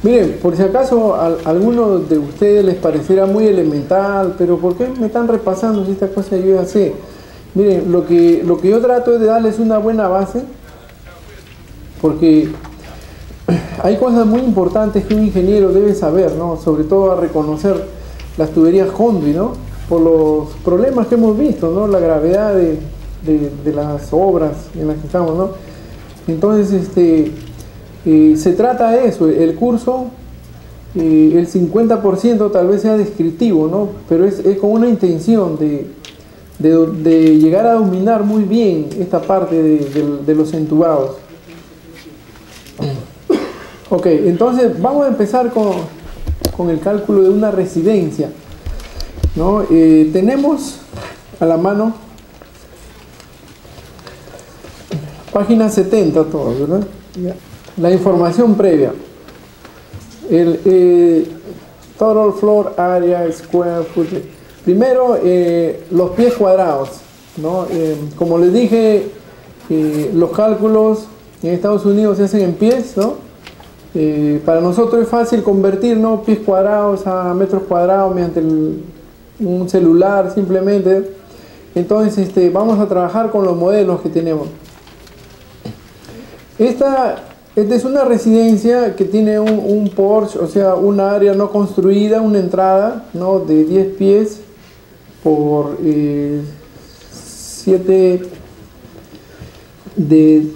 Miren, por si acaso a alguno de ustedes les pareciera muy elemental, pero ¿por qué me están repasando si esta cosa yo ya sé? Miren, lo que yo trato es de darles una buena base, porque hay cosas muy importantes que un ingeniero debe saber, ¿no? Sobre todo a reconocer las tuberías Conduit, ¿no? Por los problemas que hemos visto, ¿no? La gravedad de las obras en las que estamos, ¿no? Entonces, se trata de eso, el curso, el 50% tal vez sea descriptivo, ¿no? Pero es con una intención de llegar a dominar muy bien esta parte de los entubados. Ok, entonces vamos a empezar con el cálculo de una residencia, ¿no? Tenemos a la mano página 70 todo, ¿verdad? La información previa. Total floor area, square footage. Primero, los pies cuadrados, ¿no? Como les dije, los cálculos en Estados Unidos se hacen en pies, ¿no? Para nosotros es fácil convertir, ¿no? Pies cuadrados a metros cuadrados mediante un celular simplemente. Entonces vamos a trabajar con los modelos que tenemos. Esta es una residencia que tiene un porche, o sea, un área no construida, una entrada, ¿no? De 10 pies por 7 de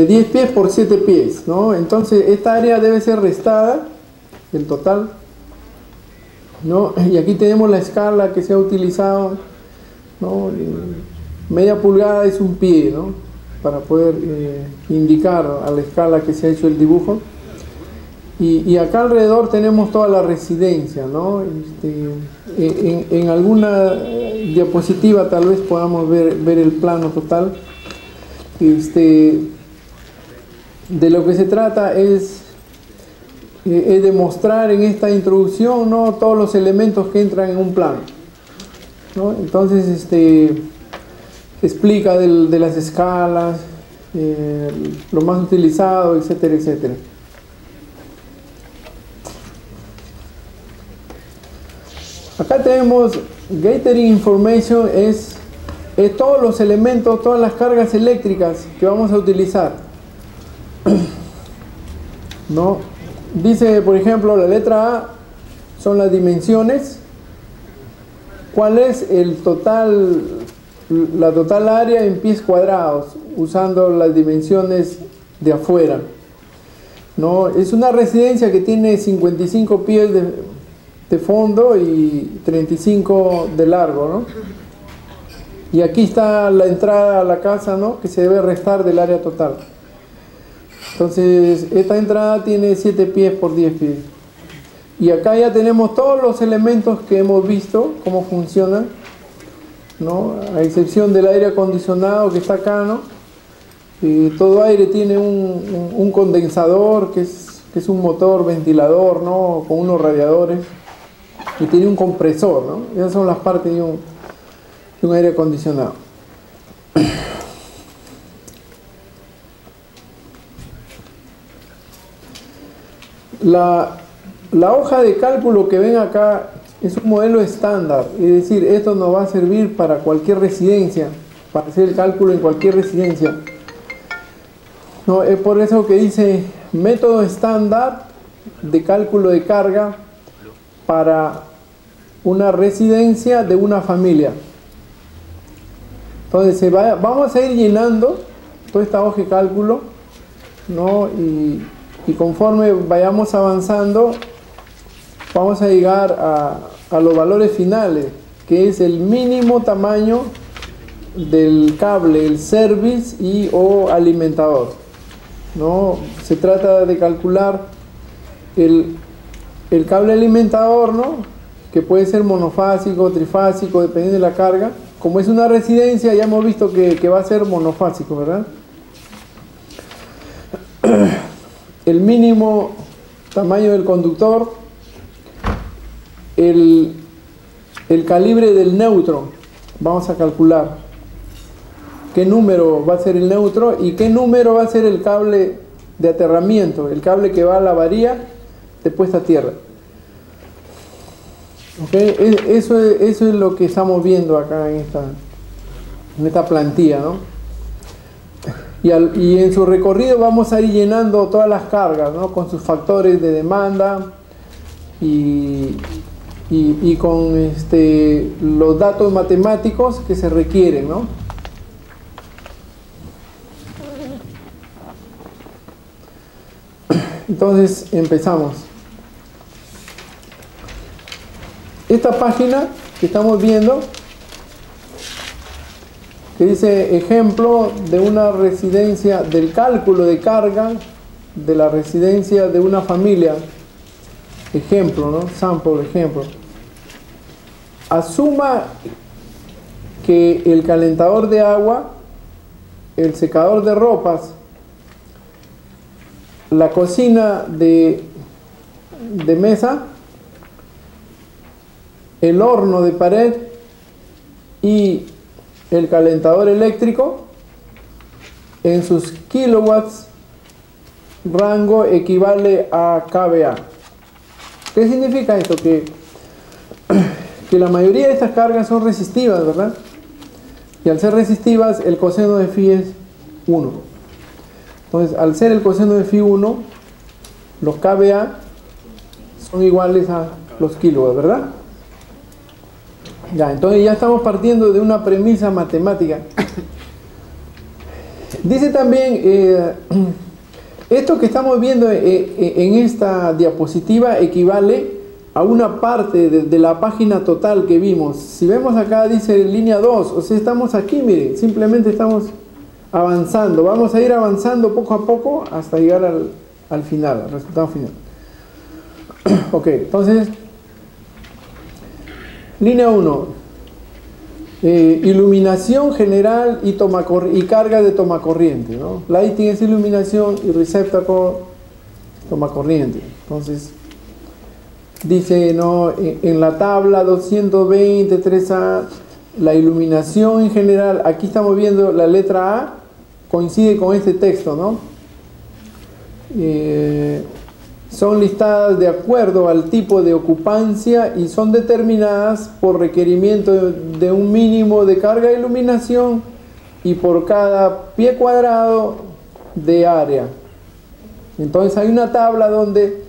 10 pies por 7 pies, ¿no? Entonces esta área debe ser restada del total, ¿no? Y aquí tenemos la escala que se ha utilizado, ¿no? Media pulgada es un pie, ¿no? Para poder indicar a la escala que se ha hecho el dibujo. Y acá alrededor tenemos toda la residencia, ¿no? En alguna diapositiva tal vez podamos ver el plano total. De lo que se trata es demostrar en esta introducción, ¿no? Todos los elementos que entran en un plano, ¿no? Entonces explica de las escalas, lo más utilizado, etcétera, etcétera. Acá tenemos Gathering Information, es todos los elementos, todas las cargas eléctricas que vamos a utilizar, ¿no? Dice, por ejemplo, la letra A son las dimensiones. ¿Cuál es la total área en pies cuadrados? Usando las dimensiones de afuera, ¿no? Es una residencia que tiene 55 pies de fondo y 35 de largo, ¿no? Y aquí está la entrada a la casa, ¿no? Que se debe restar del área total. Entonces, esta entrada tiene 7 pies por 10 pies. Y acá ya tenemos todos los elementos que hemos visto, cómo funcionan, ¿no? A excepción del aire acondicionado que está acá, ¿no? Todo aire tiene un condensador, que es un motor ventilador, ¿no? Con unos radiadores. Y tiene un compresor, ¿no? Esas son las partes de un aire acondicionado. La hoja de cálculo que ven acá es un modelo estándar, es decir, esto nos va a servir para cualquier residencia, para hacer el cálculo en cualquier residencia, ¿no? Es por eso que dice método estándar de cálculo de carga para una residencia de una familia. Entonces vamos a ir llenando toda esta hoja de cálculo, ¿no? Y conforme vayamos avanzando, vamos a llegar a los valores finales, que es el mínimo tamaño del cable, el service o alimentador, ¿no? Se trata de calcular el cable alimentador, ¿no? Que puede ser monofásico, trifásico, dependiendo de la carga. Como es una residencia, ya hemos visto que va a ser monofásico, ¿verdad? El mínimo tamaño del conductor, el calibre del neutro, vamos a calcular. qué número va a ser el neutro y qué número va a ser el cable de aterramiento, el cable que va a la avaría de puesta a tierra. ¿Okay? Eso es lo que estamos viendo acá en esta plantilla, ¿no? Y en su recorrido vamos a ir llenando todas las cargas, ¿no? Con sus factores de demanda y con los datos matemáticos que se requieren, ¿no? Entonces empezamos. Esta página que estamos viendo, que dice ejemplo de una residencia, del cálculo de carga de la residencia de una familia, ejemplo, ¿no? Sample, ejemplo. Asuma que el calentador de agua, el secador de ropas, la cocina de mesa, el horno de pared y el calentador eléctrico en sus kilowatts rango equivale a kVA. ¿Qué significa esto? Que la mayoría de estas cargas son resistivas, ¿verdad? Y al ser resistivas el coseno de phi es 1. Entonces, al ser el coseno de phi 1, los kVA son iguales a los kilowatts, ¿verdad? Ya, entonces ya estamos partiendo de una premisa matemática. Dice también, esto que estamos viendo en esta diapositiva equivale a una parte de la página total que vimos. Si vemos acá dice línea 2, o sea, estamos aquí, miren, simplemente estamos avanzando. Vamos a ir avanzando poco a poco hasta llegar al final, al resultado final. Ok, entonces, línea 1, iluminación general y carga de toma corriente, ¿no? Lighting es iluminación y receptacle toma corriente. Entonces, dice, ¿no? En la tabla 220, 3A, la iluminación en general, aquí estamos viendo la letra A, coincide con este texto, ¿no? Son listadas de acuerdo al tipo de ocupancia y son determinadas por requerimiento de un mínimo de carga de iluminación y por cada pie cuadrado de área. Entonces hay una tabla donde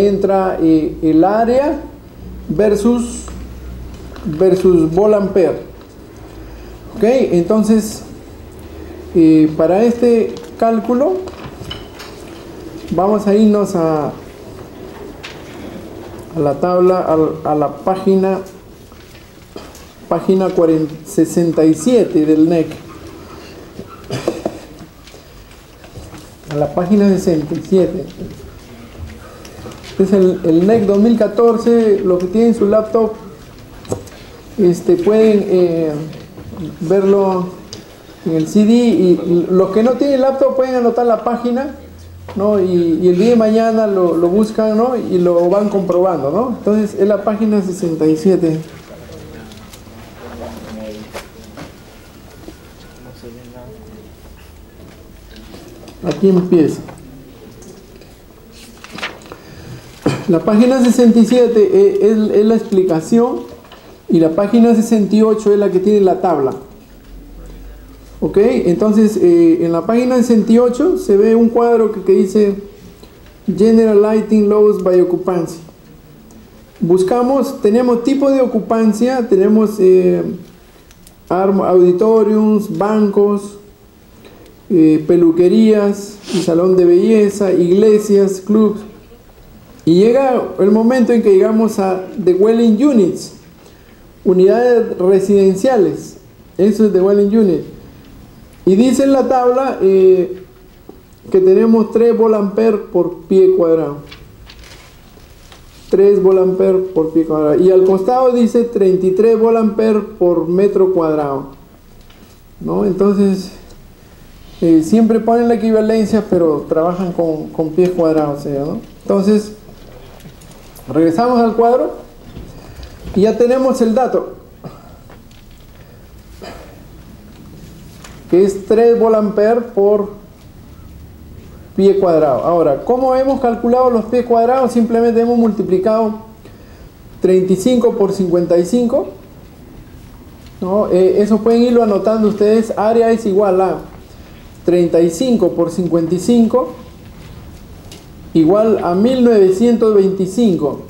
entra el área versus volt-ampere. ¿Ok? Entonces, para este cálculo vamos a irnos a la tabla, a la página 67 del NEC. A la página 67. Es el NEC 2014. Lo que tienen su laptop, pueden verlo en el CD, y los que no tienen laptop pueden anotar la página, ¿no? Y el día de mañana lo buscan, ¿no? Y lo van comprobando, ¿no? Entonces es la página 67. Aquí empieza. La página 67 es la explicación y la página 68 es la que tiene la tabla. Ok, entonces en la página 68 se ve un cuadro que dice General Lighting Loads by Occupancy. Buscamos, tenemos tipo de ocupancia, tenemos auditoriums, bancos, peluquerías, salón de belleza, iglesias, clubs. Y llega el momento en que llegamos a dwelling units, unidades residenciales. Eso es dwelling unit. Y dice en la tabla que tenemos 3 volt-ampere por pie cuadrado. 3 volt-ampere por pie cuadrado. Y al costado dice 33 volt-ampere por metro cuadrado, ¿no? Entonces, siempre ponen la equivalencia, pero trabajan con pies cuadrados, ¿no? Entonces, regresamos al cuadro y ya tenemos el dato. que es 3 volt-ampere por pie cuadrado. Ahora, ¿cómo hemos calculado los pies cuadrados? Simplemente hemos multiplicado 35 por 55, ¿no? Eso pueden irlo anotando ustedes. Área es igual a 35 por 55 igual a 1925,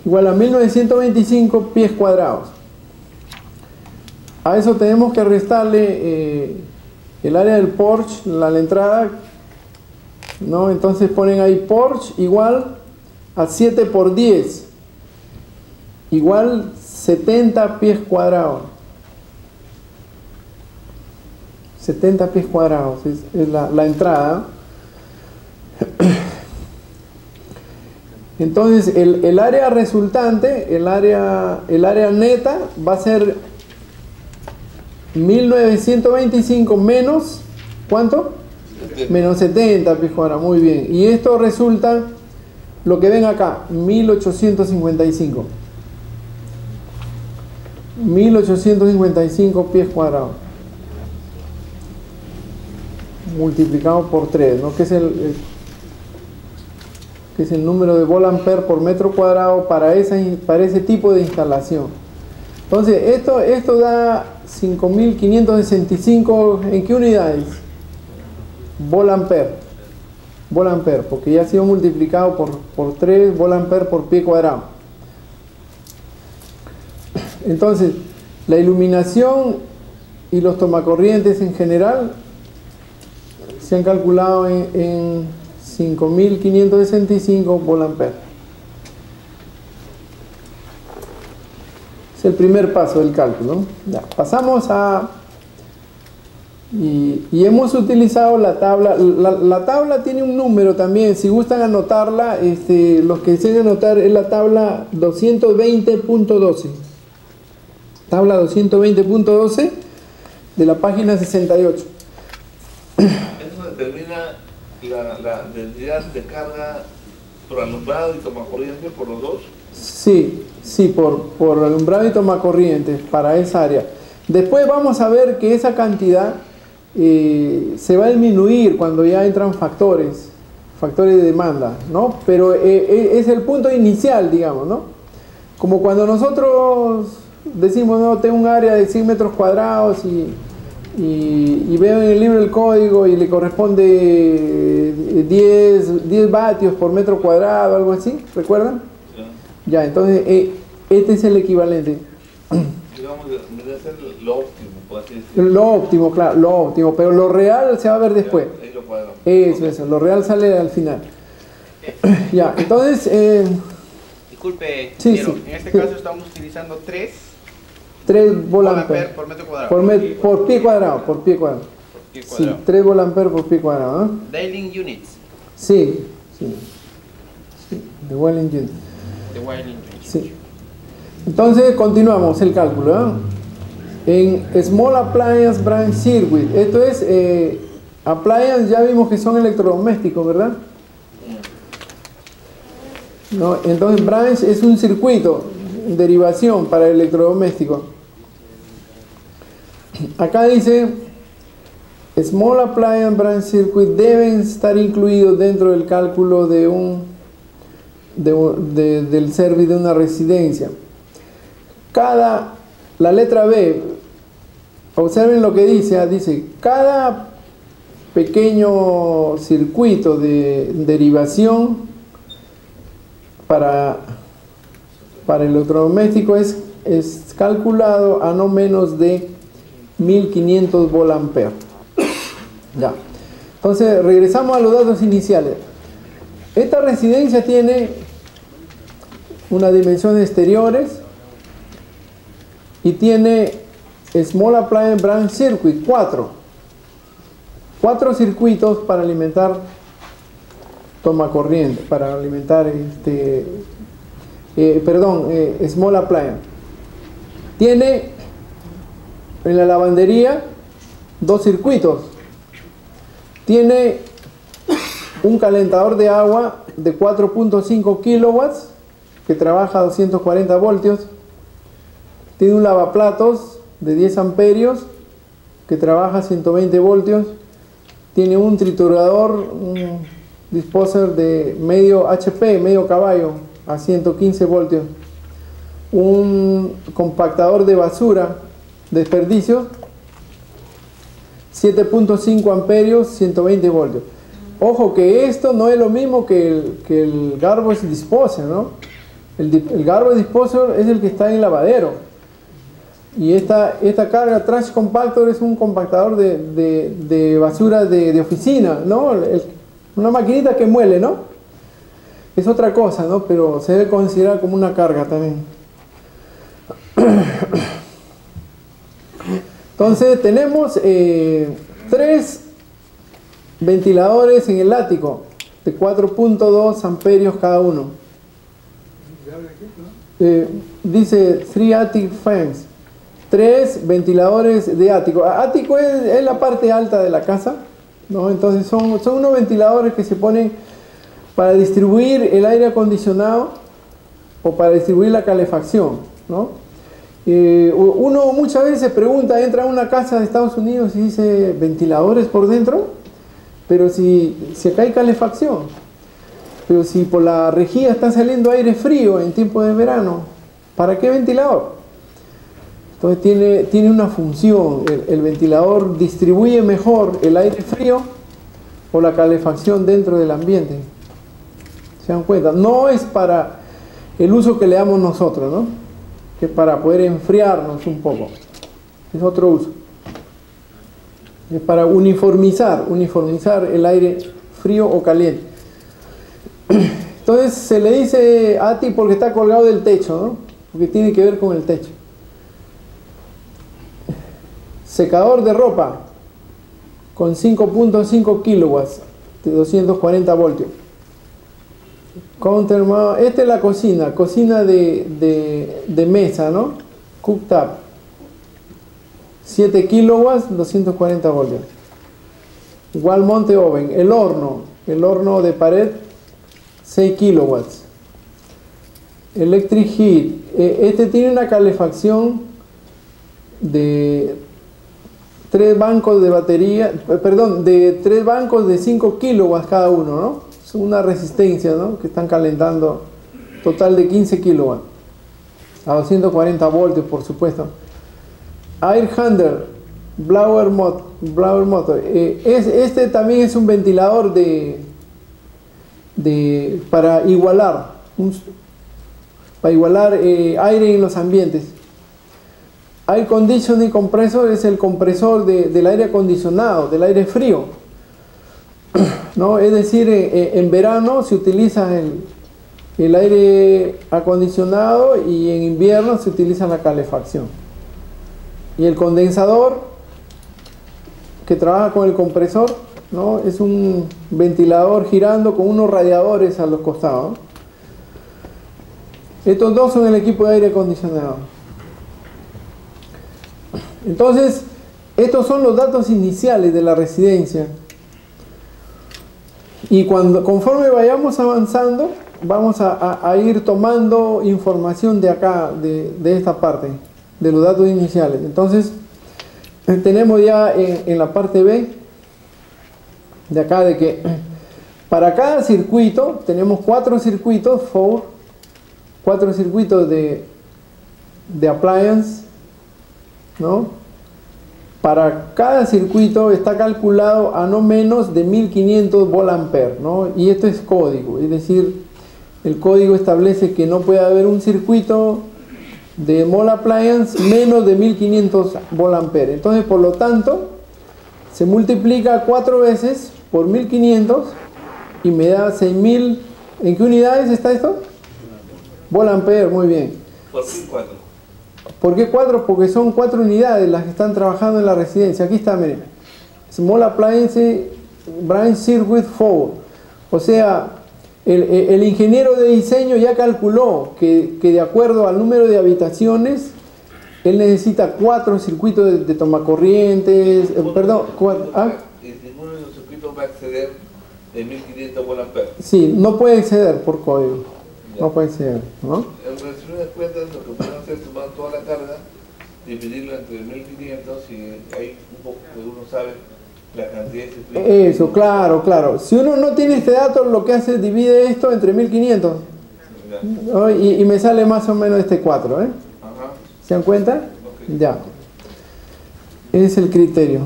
igual a 1925 pies cuadrados. A eso tenemos que restarle el área del porche, la entrada, ¿no? Entonces ponen ahí porche igual a 7 por 10 igual 70 pies cuadrados. 70 pies cuadrados es la entrada. Entonces el área resultante, el área neta va a ser 1925 menos, ¿cuánto? 70. Menos 70 pies cuadrados, muy bien. Y esto resulta, lo que ven acá, 1855. 1855 pies cuadrados. Multiplicado por 3, ¿no? Que es el número de volt-ampere por metro cuadrado para ese tipo de instalación. Entonces, esto da 5565, ¿en qué unidades? Volt-ampere. Volt-ampere, porque ya ha sido multiplicado por 3 volt-ampere por pie cuadrado. Entonces, la iluminación y los tomacorrientes en general se han calculado en 5565 volt-ampere. Es el primer paso del cálculo, ¿no? Ya, pasamos a... Y hemos utilizado la tabla. La tabla tiene un número también. Si gustan anotarla, los que deseen anotar, es la tabla 220.12. Tabla 220.12 de la página 68. Eso determina la densidad de carga por alumbrado y tomacorriente por los dos. Sí, por alumbrado y tomacorriente para esa área. Después vamos a ver que esa cantidad se va a disminuir cuando ya entran factores de demanda, ¿no? Pero es el punto inicial, digamos, ¿no? Como cuando nosotros decimos, no, tengo un área de 100 metros cuadrados y veo en el libro el código y le corresponde 10 vatios por metro cuadrado, algo así, ¿recuerdan? Sí. Ya, entonces este es el equivalente. Digamos, debe ser lo óptimo, por así decirlo. Lo óptimo, claro, lo óptimo, pero lo real se va a ver después. Ahí lo cuadramos. Eso, lo real sale al final. Ya, entonces... Disculpe, sí, Piero, sí, en este sí. caso estamos utilizando 3 volt-ampere por metro cuadrado. por pie cuadrado, por pie cuadrado. Sí, 3 volt-ampere por pie cuadrado, ¿no? Dailing units. Sí, de Welling unit. The Dailing units. Sí. Entonces continuamos el cálculo, ¿no? En Small Appliance Branch Circuit, esto es appliance, ya vimos que son electrodomésticos, ¿verdad? ¿No? Entonces branch es un circuito, derivación para el electrodoméstico. Acá dice Small Appliance Branch Circuit deben estar incluidos dentro del cálculo de del service de una residencia. La letra B, observen lo que dice, dice cada pequeño circuito de derivación para el electrodoméstico es calculado a no menos de 1500 volt-ampere. Ya. Entonces regresamos a los datos iniciales. Esta residencia tiene unas dimensiones exteriores y tiene Small Appliance Branch Circuit 4 circuitos para alimentar tomacorriente, para alimentar Small Appliance. Tiene en la lavandería 2 circuitos. Tiene un calentador de agua de 4.5 kilowatts que trabaja a 240 voltios. Tiene un lavaplatos de 10 amperios que trabaja a 120 voltios. Tiene un triturador, un disposer de medio HP, medio caballo, a 115 voltios. Un compactador de basura, desperdicios, 7.5 amperios, 120 voltios. Ojo que esto no es lo mismo que el garbage disposer, ¿no? El garbage disposer es el que está en lavadero. Y esta carga trash compactor es un compactador de basura de oficina, ¿no? Una maquinita que muele, ¿no? Es otra cosa, ¿no? Pero se debe considerar como una carga también. Entonces tenemos 3 ventiladores en el ático de 4.2 amperios cada uno. Dice 3 attic fans. 3 ventiladores de ático. Ático es la parte alta de la casa, ¿no? Entonces son unos ventiladores que se ponen para distribuir el aire acondicionado o para distribuir la calefacción, ¿no? Uno muchas veces pregunta, entra a una casa de Estados Unidos y dice, ¿ventiladores por dentro? Pero si acá hay calefacción, pero si por la rejilla está saliendo aire frío en tiempo de verano, ¿para qué ventilador? Entonces tiene una función. El ventilador distribuye mejor el aire frío o la calefacción dentro del ambiente. ¿Se dan cuenta? No es para el uso que le damos nosotros, ¿no? Que es para poder enfriarnos un poco. Es otro uso. Es para uniformizar el aire frío o caliente. Entonces se le dice ATI porque está colgado del techo, ¿no? Porque tiene que ver con el techo. Secador de ropa con 5.5 kilowatts de 240 voltios. Esta es la cocina de mesa, ¿no? Cooktop. 7 kilowatts, 240 voltios. Wall monte oven. El horno de pared, 6 kilowatts. Electric heat. Este tiene una calefacción de 3 bancos de batería, de 3 bancos de 5 kilowatts cada uno, ¿no? Es una resistencia, ¿no? Que están calentando, total de 15 kilowatts, a 240 voltios, por supuesto. Air handler, blower motor. Este también es un ventilador para igualar aire en los ambientes. Air conditioning compressor es el compresor del aire acondicionado, del aire frío, ¿no? Es decir, en verano se utiliza el aire acondicionado y en invierno se utiliza la calefacción. Y el condensador, que trabaja con el compresor, ¿no? Es un ventilador girando con unos radiadores a los costados, ¿no? Estos dos son el equipo de aire acondicionado. Entonces, estos son los datos iniciales de la residencia. Y conforme vayamos avanzando, vamos a ir tomando información de acá, de esta parte, de los datos iniciales. Entonces, tenemos ya en la parte B, de acá, de que para cada circuito, tenemos 4 circuitos, 4 circuitos de appliance, ¿no? Para cada circuito está calculado a no menos de 1500 volt-ampere, ¿no? Y esto es código, es decir, el código establece que no puede haber un circuito de mall appliance menos de 1500 volt-ampere. Entonces, por lo tanto, se multiplica 4 veces por 1500 y me da 6000. ¿En qué unidades está esto? Volt-ampere, muy bien. ¿Por qué 4? ¿Por qué 4? Porque son 4 unidades las que están trabajando en la residencia. Aquí está, miren. Small Appliance Branch Circuit 4. O sea, el ingeniero de diseño ya calculó que de acuerdo al número de habitaciones, él necesita 4 circuitos de tomacorrientes. Perdón, Y ninguno de los circuitos va a exceder de 1500 volt-ampere. Sí, no puede exceder por código. No puede exceder, ¿no? En resumidas cuentas, lo que pueden hacer es tomar toda la carga, dividirlo entre 1500 y hay un poco que uno sabe la cantidad de circuitos. Eso, claro, claro. Si uno no tiene este dato, lo que hace es divide esto entre 1500. Ya. ¿No? Y me sale más o menos este 4, ¿eh? Ajá. ¿Se dan cuenta? Ok. Ya. Ese es el criterio.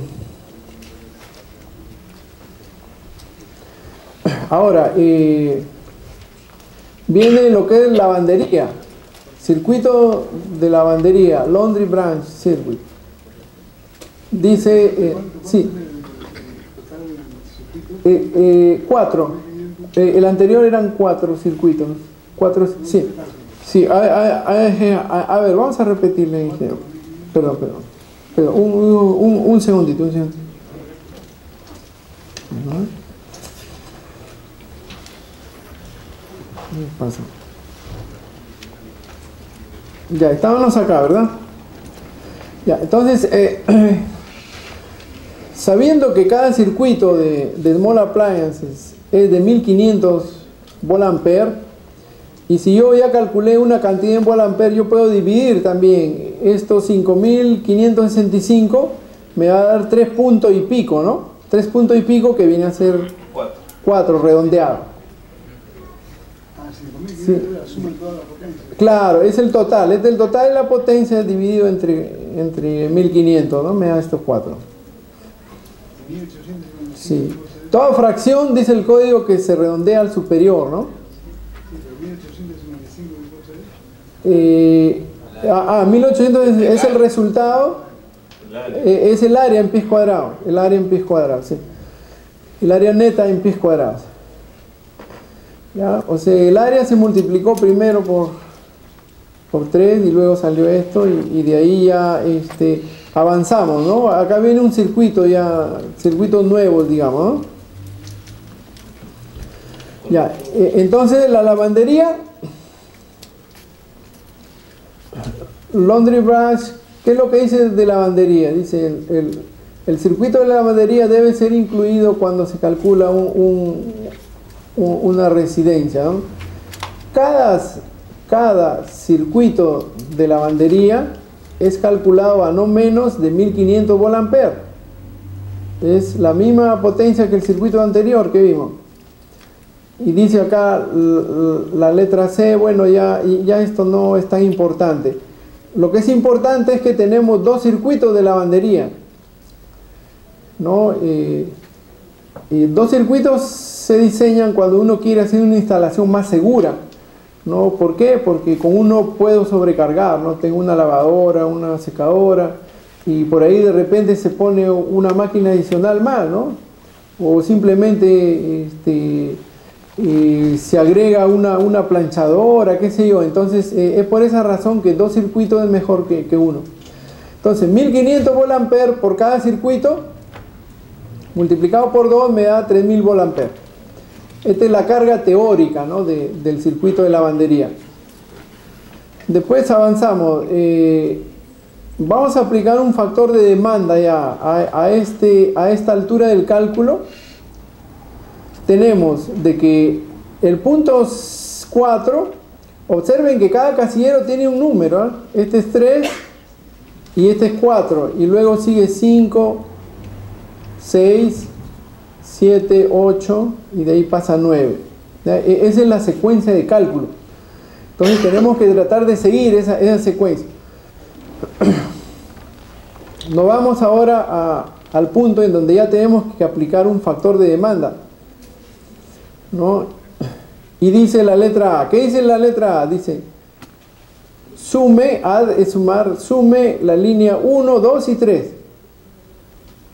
Ahora, viene lo que es lavandería. Circuito de lavandería, Laundry Branch Circuit. Dice, sí. 4. El anterior eran 4 circuitos. 4, sí. Sí, a ver, vamos a repetirle. Perdón. Un segundito, un segundito. ¿Qué pasa? Ya, estábamos acá, ¿verdad? Ya, entonces, sabiendo que cada circuito de Small Appliances es de 1500 volt-ampere, y si yo ya calculé una cantidad en volt-ampere, yo puedo dividir también estos 5565, me va a dar 3 puntos y pico, ¿no? 3 puntos y pico, que viene a ser 4 redondeado. Sí. Claro, es el total de la potencia dividido entre 1500, ¿no? Me da estos 4. Sí. Toda fracción, dice el código, que se redondea al superior, ¿no? 1800 es el resultado, es el área en pies cuadrados, sí. El área neta en pies cuadrados. ¿Ya? O sea, el área se multiplicó primero por 3 y luego salió esto y de ahí ya avanzamos, ¿no? Acá viene un circuito ya, circuitos nuevos, digamos, ¿no? Ya, entonces la lavandería, Laundry Branch, ¿qué es lo que dice de lavandería? Dice el circuito de la lavandería debe ser incluido cuando se calcula una residencia, ¿no? Cada circuito de lavandería es calculado a no menos de 1500 volt-ampere. Es la misma potencia que el circuito anterior que vimos. Y dice acá la letra C, bueno, ya esto no es tan importante. Lo que es importante es que tenemos 2 circuitos de lavandería, ¿no? Y 2 circuitos se diseñan cuando uno quiere hacer una instalación más segura, ¿no? ¿Por qué? Porque con uno puedo sobrecargar, ¿no? Tengo una lavadora, una secadora, y por ahí de repente se pone una máquina adicional más, ¿no? O simplemente se agrega una planchadora, qué sé yo. Entonces es por esa razón que 2 circuitos es mejor que uno. Entonces 1500 volt-ampere por cada circuito multiplicado por 2 me da 3000 volt-ampere. Esta es la carga teórica, ¿no? del circuito de lavandería. Después avanzamos. Vamos a aplicar un factor de demanda ya a esta altura del cálculo. Tenemos de que el punto 4, observen que cada casillero tiene un número, ¿eh? Este es 3 y este es 4, y luego sigue 5, 6, 7, 8 y de ahí pasa 9. Esa es la secuencia de cálculo. Entonces tenemos que tratar de seguir esa secuencia. Nos vamos ahora al punto en donde ya tenemos que aplicar un factor de demanda, ¿no? Y dice la letra A. ¿Qué dice la letra A? Dice sume, add es sumar, sume la línea 1, 2 y 3.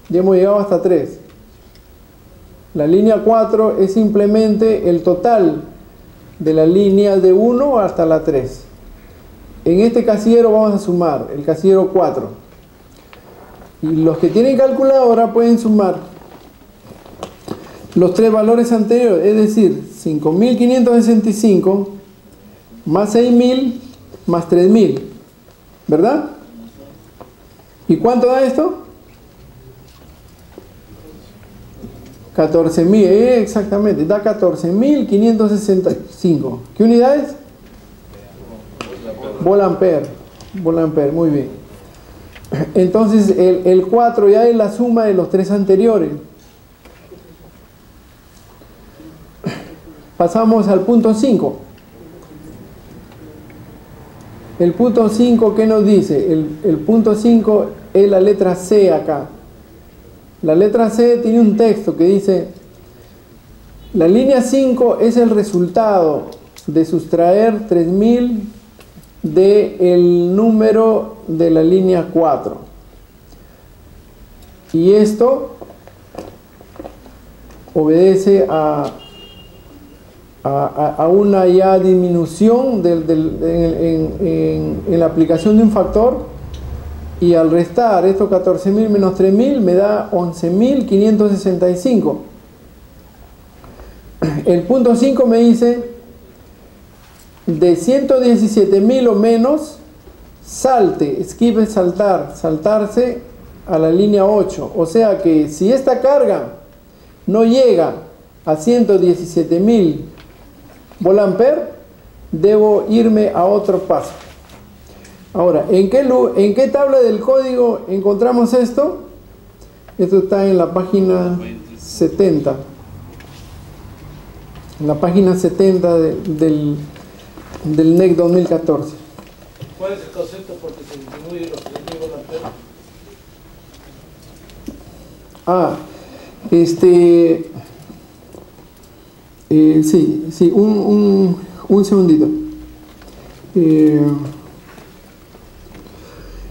Ya hemos llegado hasta 3. La línea 4 es simplemente el total de la línea de 1 hasta la 3. En este casillero vamos a sumar el casillero 4. Y los que tienen calculadora pueden sumar los 3 valores anteriores, es decir, 5565 más 6000 más 3000, ¿verdad? ¿Y cuánto da esto? 14.000, exactamente, da 14.565. ¿Qué unidades? Volt-ampere, muy bien. Entonces el 4 ya es la suma de los tres anteriores. Pasamos al punto 5. El punto 5, ¿qué nos dice? El punto 5 es la letra C acá. La letra C tiene un texto que dice: la línea 5 es el resultado de sustraer 3000 del número de la línea 4. Y esto obedece a una ya disminución en la aplicación de un factor, y al restar estos 14.000 menos 3.000 me da 11.565. El punto 5 me dice: de 117.000 o menos, salte, skip es saltar, saltarse a la línea 8. O sea que si esta carga no llega a 117.000 volt-ampere, debo irme a otro paso. Ahora, ¿en qué tabla del código encontramos esto? Esto está en la página 70. En la página 70 del NEC 2014. ¿Cuál es el concepto porque se disminuye los 3.000 volt-ampere? Sí, un segundito.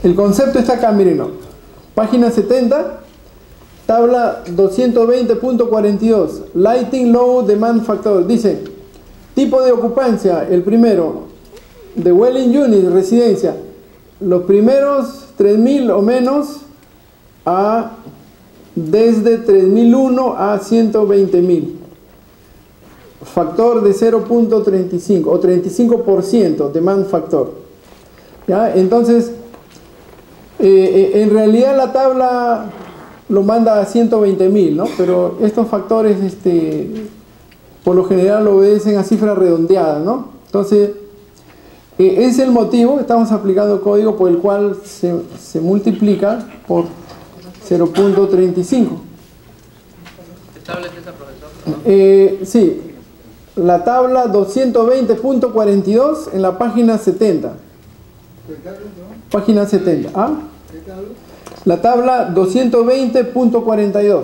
El concepto está acá, miren, ¿no? Página 70, tabla 220.42, Lighting Low Demand Factor. Dice: tipo de ocupancia, el primero, de dwelling unit, residencia, los primeros 3.000 o menos desde 3.001 a 120.000. Factor de 0.35 o 35% demand factor. ¿Ya? Entonces, en realidad la tabla lo manda a 120.000, ¿no? Pero estos factores por lo general obedecen a cifras redondeadas, ¿no? Entonces, es el motivo, estamos aplicando código por el cual se multiplica por 0.35. ¿Qué tabla es esa, profesor? Sí, la tabla 220.42 en la página 70. Página 70. ¿Ah? La tabla 220.42.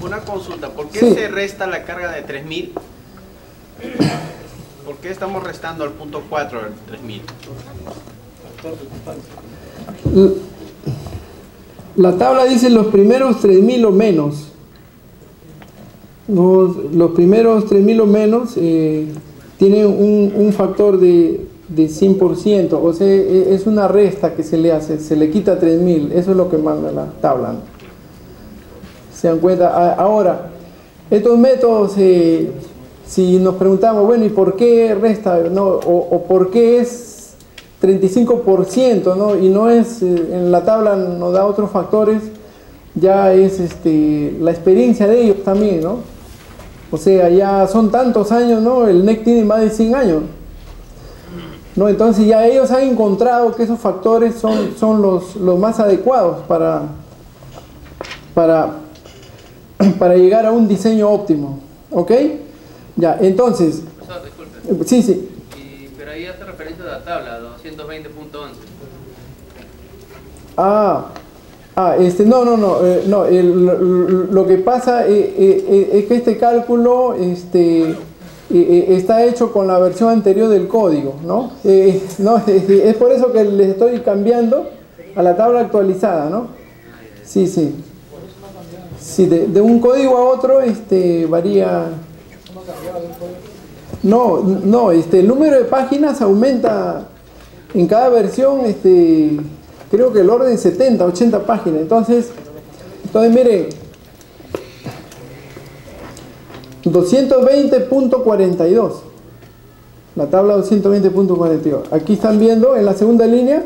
Una consulta, ¿por qué Sí. se resta la carga de 3.000? ¿Por qué estamos restando al punto 4 del 3.000? La tabla dice los primeros 3.000 o menos. Los primeros 3.000 o menos tienen un factor de 100%, o sea, es una resta que se le hace, se le quita 3.000, eso es lo que manda la tabla, ¿no? ¿Se dan cuenta? Ahora, estos métodos, si nos preguntamos, bueno, ¿y por qué resta, no? O por qué es 35%, ¿no? Y no es, en la tabla nos da otros factores, ya es la experiencia de ellos también, ¿no? O sea, ya son tantos años, ¿no? El NEC tiene más de 100 años, ¿no? Entonces ya ellos han encontrado que esos factores son los más adecuados para llegar a un diseño óptimo, ¿ok? Ya, entonces... Profesor, disculpe. Sí. Pero ahí hace referencia a la tabla, 220.11. No, lo que pasa es que este cálculo está hecho con la versión anterior del código, ¿no? Es por eso que les estoy cambiando a la tabla actualizada, ¿no? Sí. Sí, de un código a otro varía. No, el número de páginas aumenta en cada versión, creo que el orden 70, 80 páginas. Entonces miren, 220.42, la tabla 220.42. Aquí están viendo en la segunda línea,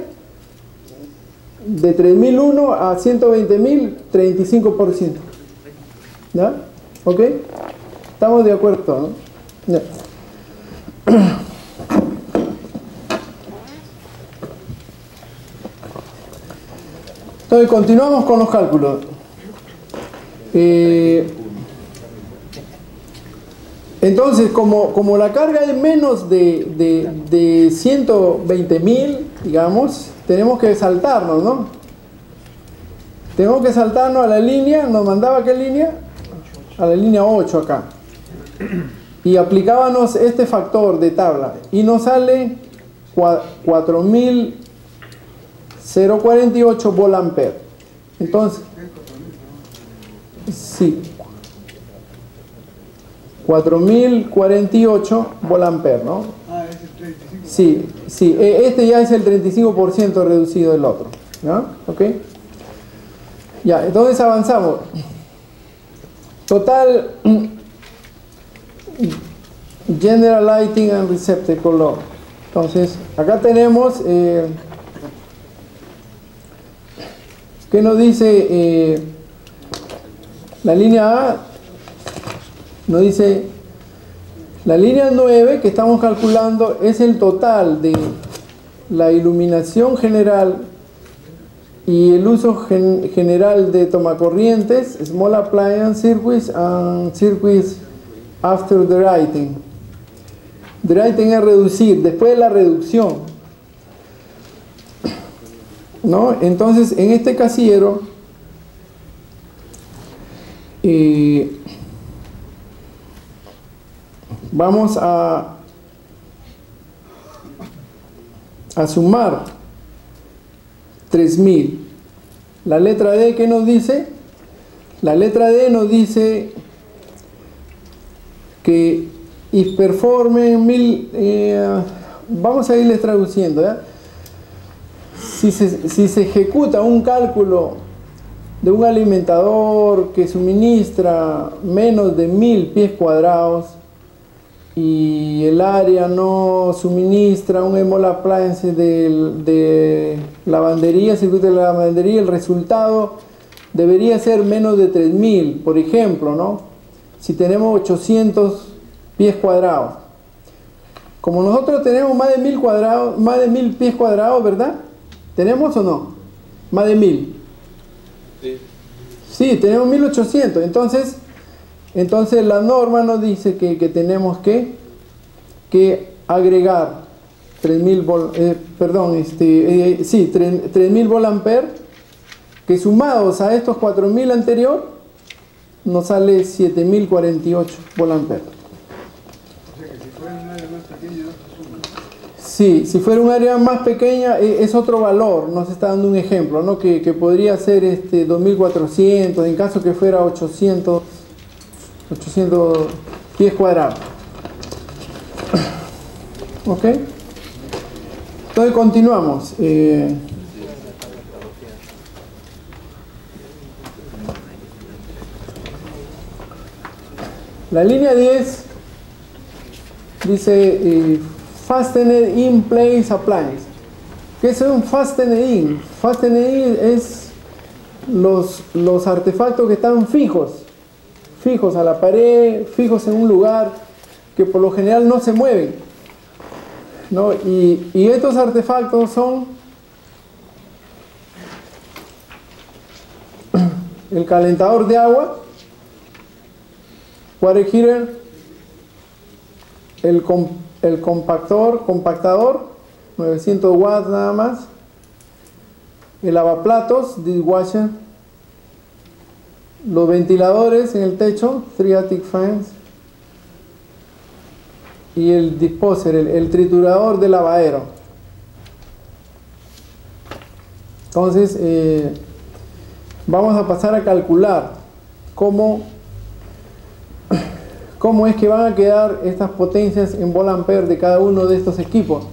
de 3.001 a 120.000, 35%. ¿Ya? ¿Ok? ¿Estamos de acuerdo, no? Ya. Entonces continuamos con los cálculos. Entonces, como la carga es menos de 120.000, digamos, tenemos que saltarnos, ¿no? Tenemos que saltarnos a la línea, ¿nos mandaba a qué línea? A la línea 8 acá. Y aplicábamos este factor de tabla. Y nos sale 4.048 volt-ampere. Entonces, sí. 4.048 volt-ampere, ¿no? Ah, es el 35. Sí, sí, este ya es el 35% reducido del otro, ¿no? ¿Ok? Ya, entonces avanzamos. Total General Lighting and Receptacle Law. Entonces, acá tenemos ¿qué nos dice la línea A? Nos dice la línea 9 que estamos calculando es el total de la iluminación general y el uso general de tomacorrientes, small appliance circuits and circuits after the writing. The writing es reducir, después de la reducción, ¿no? Entonces en este casillero vamos a sumar 3.000. La letra D, ¿qué nos dice? La letra D nos dice que if performe 1.000, vamos a irles traduciendo, ¿ya? Si se ejecuta un cálculo de un alimentador que suministra menos de 1.000 pies cuadrados y el área no suministra un small appliance de lavandería, circuito de lavandería, el resultado debería ser menos de 3.000, por ejemplo, ¿no? Si tenemos 800 pies cuadrados. Como nosotros tenemos más de 1.000 cuadrados, más de 1.000 pies cuadrados, ¿verdad? ¿Tenemos o no? Más de 1.000. Sí. Sí, tenemos 1.800. Entonces la norma nos dice que tenemos que agregar 3.000 3.000 volt-ampere, que sumados a estos 4.000 anterior nos sale 7.048 volt-ampere. Sí, si fuera un área más pequeña es otro valor, nos está dando un ejemplo, ¿no? Que podría ser 2.400, en caso que fuera 800 pies cuadrados. ¿Ok? Entonces continuamos. La línea 10 dice Fastened in place appliance. ¿Qué es un fastened in? Fastened in es los artefactos que están fijos a la pared, fijos en un lugar, que por lo general no se mueven, ¿no? Y estos artefactos son el calentador de agua, water heater, el compactador, 900 watts nada más, el lavaplatos, dishwasher, los ventiladores en el techo, 3 attic fans, y el disposer, el triturador de lavadero. Entonces vamos a pasar a calcular cómo es que van a quedar estas potencias en volt-ampere de cada uno de estos equipos.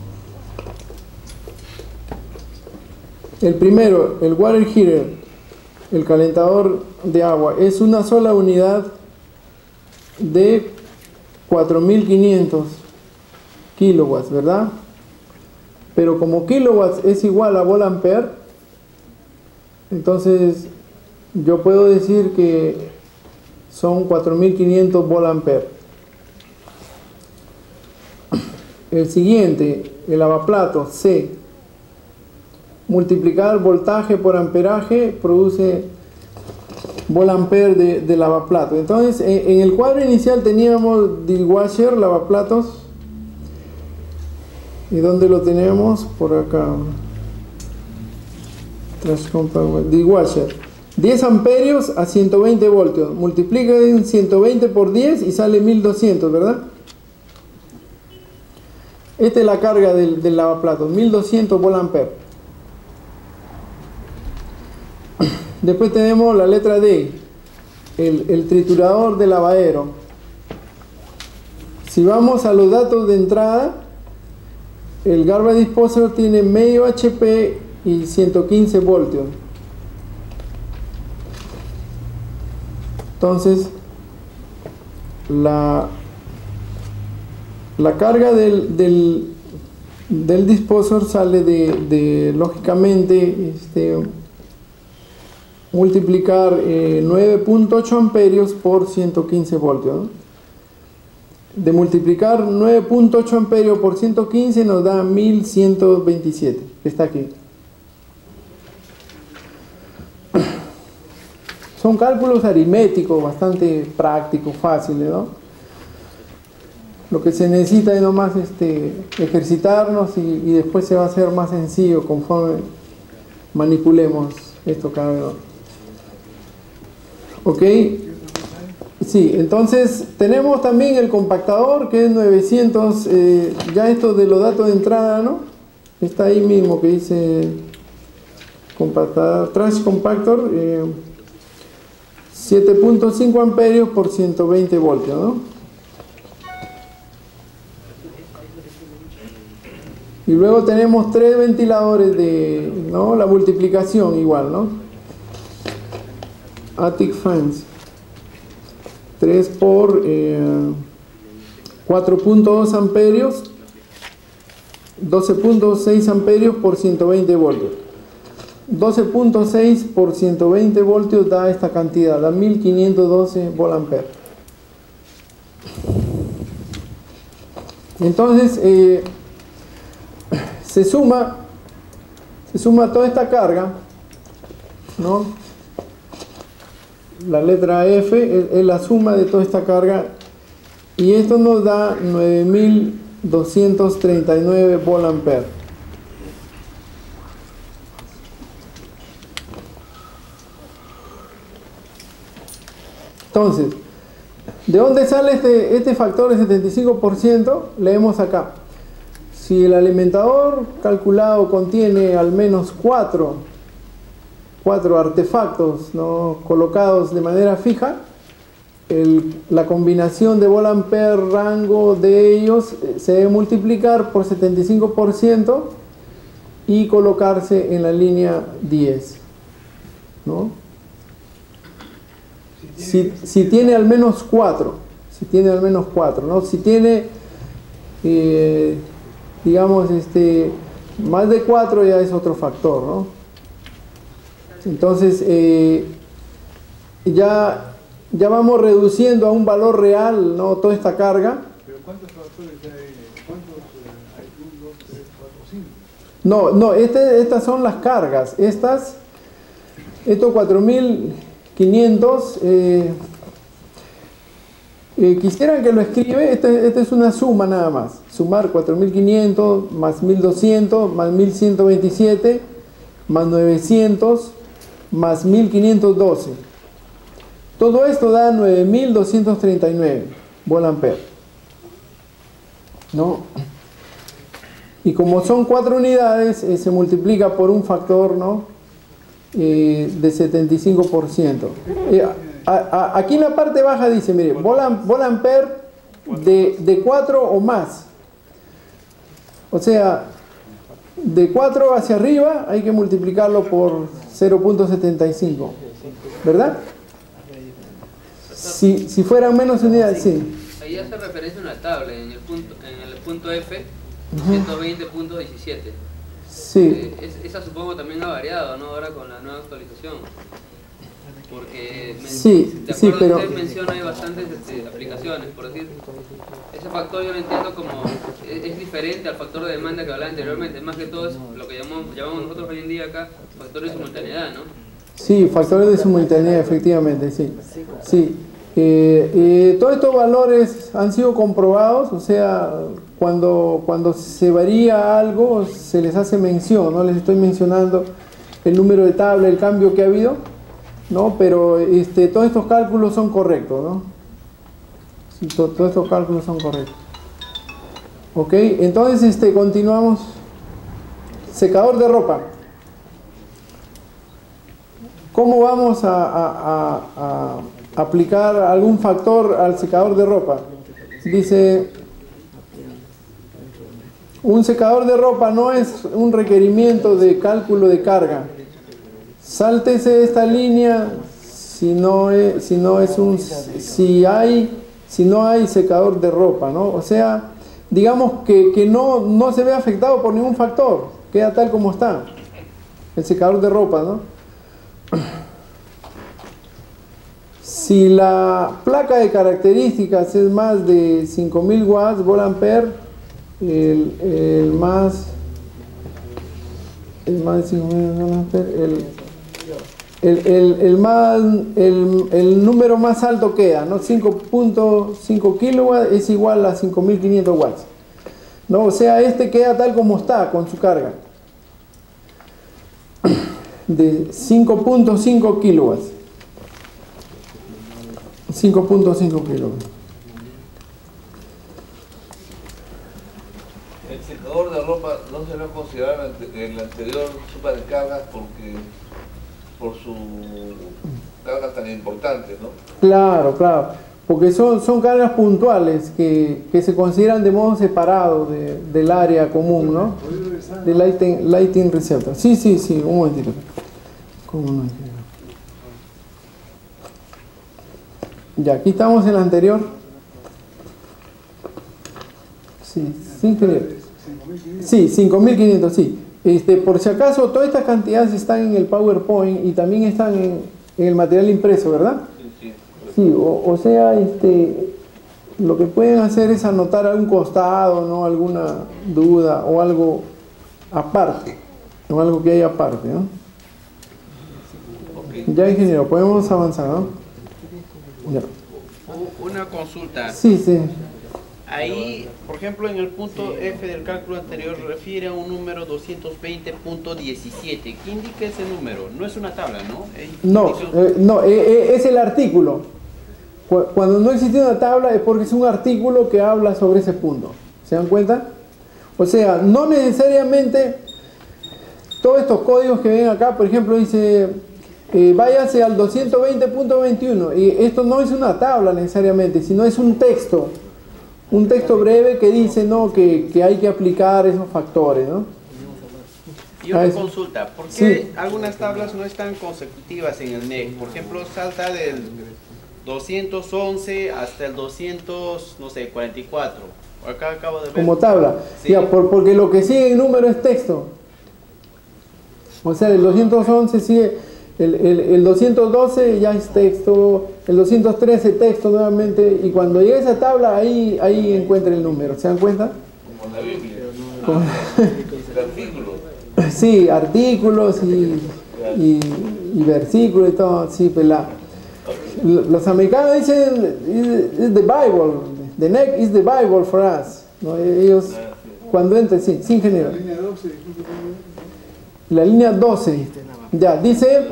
El primero, el water heater, el calentador de agua, es una sola unidad de 4.500 kilowatts, ¿verdad? Pero como kilowatts es igual a volt-ampere, entonces yo puedo decir que son 4500 volt-ampere. El siguiente, el lavaplatos C, multiplicar voltaje por amperaje produce volt-ampere de lavaplato. Entonces, en el cuadro inicial teníamos dishwasher, lavaplatos. ¿Y dónde lo tenemos? Por acá. Dishwasher. 10 amperios a 120 voltios. Multipliquen 120 por 10 y sale 1200, ¿verdad? Esta es la carga del lavaplatos, 1200 volt-ampere. Después tenemos la letra D, el triturador de lavadero. Si vamos a los datos de entrada, el garbage disposer tiene medio HP y 115 voltios. Entonces, la carga del disposer sale de lógicamente, multiplicar 9.8 amperios por 115 voltios, ¿no? De multiplicar 9.8 amperios por 115 nos da 1127, que está aquí. Son cálculos aritméticos bastante prácticos, fáciles, ¿no? Lo que se necesita es nomás ejercitarnos y después se va a hacer más sencillo conforme manipulemos esto cada vez. ¿Ok? Sí, entonces tenemos también el compactador que es 900, ya esto de los datos de entrada, ¿no? Está ahí mismo que dice compactador, trash compactor, 7.5 amperios por 120 voltios, ¿no? Y luego tenemos 3 ventiladores ¿no? La multiplicación igual, ¿no? Attic fans. 3 por 4.2 amperios, 12.6 amperios por 120 voltios. 12.6 por 120 voltios da esta cantidad, da 1512 volt-ampere. Entonces, se suma toda esta carga, ¿no? La letra F es la suma de toda esta carga y esto nos da 9239 volt-ampere. Entonces, ¿de dónde sale este factor de 75%? Leemos acá. Si el alimentador calculado contiene al menos 4 artefactos, ¿no? Colocados de manera fija, la combinación de volt-ampere rango de ellos se debe multiplicar por 75% y colocarse en la línea 10, ¿no? Si tiene al menos 4, ¿no? Si tiene digamos más de 4 ya es otro factor, ¿no? Entonces ya vamos reduciendo a un valor real, ¿no? Toda esta carga. ¿Pero cuántos factores hay? ¿Cuántos hay? 1, 2, 3, 4, 5. No, estas son las cargas. Estos 4500 quisieran que lo escribe. Esta es una suma nada más. Sumar 4500 más 1200 más 1127 más 900 más 1512. Todo esto da 9239 volt-ampere, ¿no? Y como son 4 unidades, se multiplica por un factor, ¿no? De 75%. Aquí en la parte baja dice, mire, volt-ampere de 4 o más. O sea, de 4 hacia arriba hay que multiplicarlo por 0.75, ¿verdad? Si fueran menos unidades, sí. Ahí hace referencia a una tabla en el punto F, 120.17. Sí. Esa supongo también ha variado, ¿no? Ahora con la nueva actualización. Porque Sí, de sí, acuerdo pero... a usted menciona hay bastantes aplicaciones, por decir, ese factor yo lo entiendo como es diferente al factor de demanda que hablaba anteriormente, más que todo es lo que llamamos nosotros hoy en día acá factor de simultaneidad, ¿no? Sí, factores de simultaneidad, efectivamente, sí. Sí. Todos estos valores han sido comprobados, o sea, cuando se varía algo, se les hace mención, ¿no? Les estoy mencionando el número de tabla, el cambio que ha habido, ¿no? Pero todos estos cálculos son correctos, ¿no? Sí, todos estos cálculos son correctos. Ok, entonces continuamos. Secador de ropa. ¿Cómo vamos a aplicar algún factor al secador de ropa? Dice, un secador de ropa no es un requerimiento de cálculo de carga. Sáltese esta línea si no hay secador de ropa, ¿no? O sea, digamos que no se ve afectado por ningún factor, queda tal como está el secador de ropa, ¿no? Si la placa de características es más de 5000 watts, volt-ampere, el más de 5000 volt-ampere, el número más alto queda, ¿no? 5.5 kilowatts es igual a 5500 watts, ¿no? O sea, queda tal como está con su carga de 5.5 kilowatts. 5.5 kilowatts. El secador de ropa no se debe considerar el anterior supercargas por su carga tan importante, ¿no? Claro, claro, porque son cargas puntuales que se consideran de modo separado del área común, ¿no? De lighting receptor. Sí, un momentito. ¿Cómo no? Ya, aquí estamos en el anterior. Sí, sí, 5500, sí. Por si acaso, todas estas cantidades están en el PowerPoint y también están en el material impreso, ¿verdad? Sí, o sea, lo que pueden hacer es anotar a un costado, ¿no? Alguna duda o algo aparte, o algo que hay aparte, ¿no? Ya, ingeniero, podemos avanzar, ¿no? Ya. Una consulta. Sí. Ahí, por ejemplo, en el punto F del cálculo anterior refiere a un número 220.17. ¿Qué indica ese número? No es una tabla, ¿no? No, es el artículo. Cuando no existe una tabla es porque es un artículo que habla sobre ese punto. ¿Se dan cuenta? O sea, no necesariamente todos estos códigos que ven acá, por ejemplo, dice váyase al 220.21 y esto no es una tabla necesariamente, sino es un texto breve que dice, ¿no? que hay que aplicar esos factores, ¿no? Y una consulta, ¿por qué algunas tablas no están consecutivas en el NEC? Por ejemplo, salta del 211 hasta el 244. Acá acabo de ver. Como tabla. Sí. Ya, porque lo que sigue en número es texto. O sea, el 211 sigue, el 212 ya es texto, el 213 texto nuevamente, y cuando llegue a esa tabla, ahí encuentra el número. ¿Se dan cuenta? Como la Biblia. Artículos. Sí, artículos y versículos y todo. Sí, pues los americanos dicen, is the Bible, the NEC is the Bible for us. ¿No? Ellos, cuando entran, sí, ingeniero. La línea 12. Ya, dice,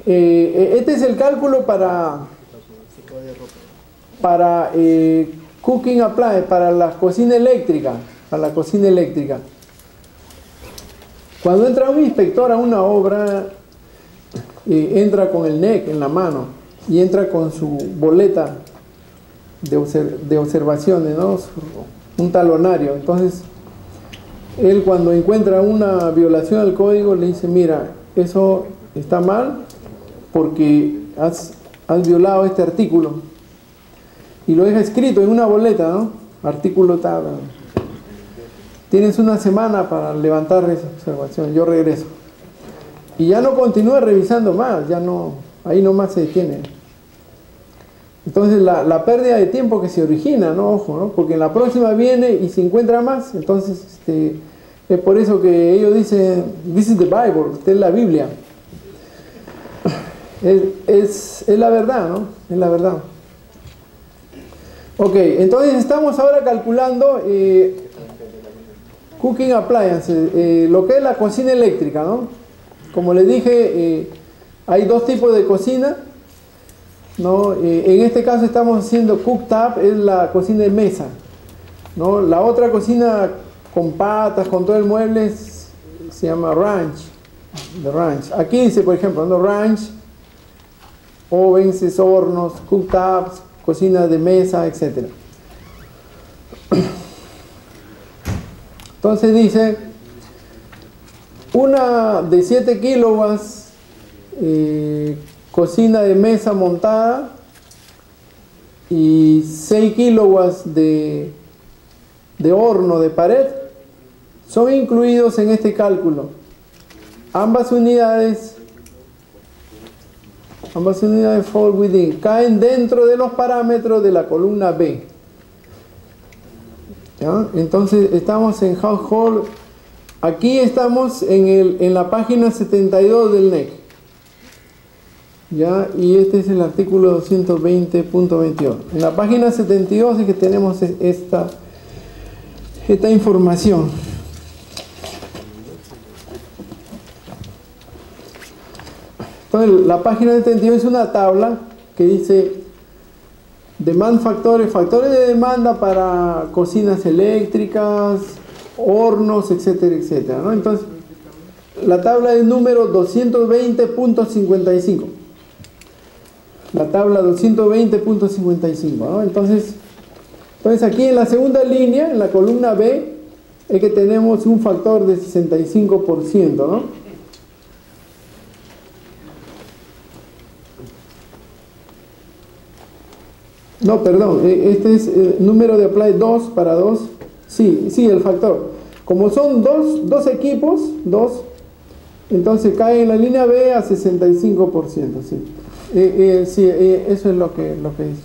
este es el cálculo para cooking appliance, para la cocina eléctrica. Cuando entra un inspector a una obra, entra con el NEC en la mano y entra con su boleta de observaciones, ¿no? Un talonario. Entonces, él cuando encuentra una violación al código le dice, mira, eso está mal porque has violado este artículo. Y lo deja escrito en una boleta, ¿no? Artículo tal. Tienes una semana para levantar esa observación, yo regreso. Y ya no continúa revisando más, ya no ahí nomás se detiene. Entonces la pérdida de tiempo que se origina, ¿no? Ojo, ¿no? Porque en la próxima viene y se encuentra más. Entonces es por eso que ellos dicen, this is the Bible, esta es la Biblia. Es la verdad, ¿no? Es la verdad. Ok, entonces estamos ahora calculando cooking appliances, lo que es la cocina eléctrica, ¿no? Como les dije, hay dos tipos de cocina, ¿no? En este caso estamos haciendo cooktop, es la cocina de mesa, ¿no? La otra cocina con patas, con todo el mueble, se llama ranch, de ranch. Aquí dice, por ejemplo, ¿no? Ranch, ovens, hornos, cooktops, cocina de mesa, etc. Entonces dice, una de 7 kilowatts, cocina de mesa montada, y 6 kilowatts de horno de pared, son incluidos en este cálculo. Ambas unidades fall within, caen dentro de los parámetros de la columna B. ¿Ya? Entonces estamos en household, aquí estamos en la página 72 del NEC. ¿Ya? Y este es el artículo 220.21. En la página 72 es que tenemos esta información. Entonces, la página 72 es una tabla que dice demand factores, factores de demanda para cocinas eléctricas, hornos, etcétera, etcétera, ¿no? Entonces, la tabla es número 220.55. La tabla 220.55, ¿no? Entonces aquí en la segunda línea, en la columna B, es que tenemos un factor de 65%, ¿no? No, perdón, este es número de apply 2 para 2. Sí, el factor. Como son dos equipos, entonces cae en la línea B a 65%, sí. Sí, eso es lo que dice.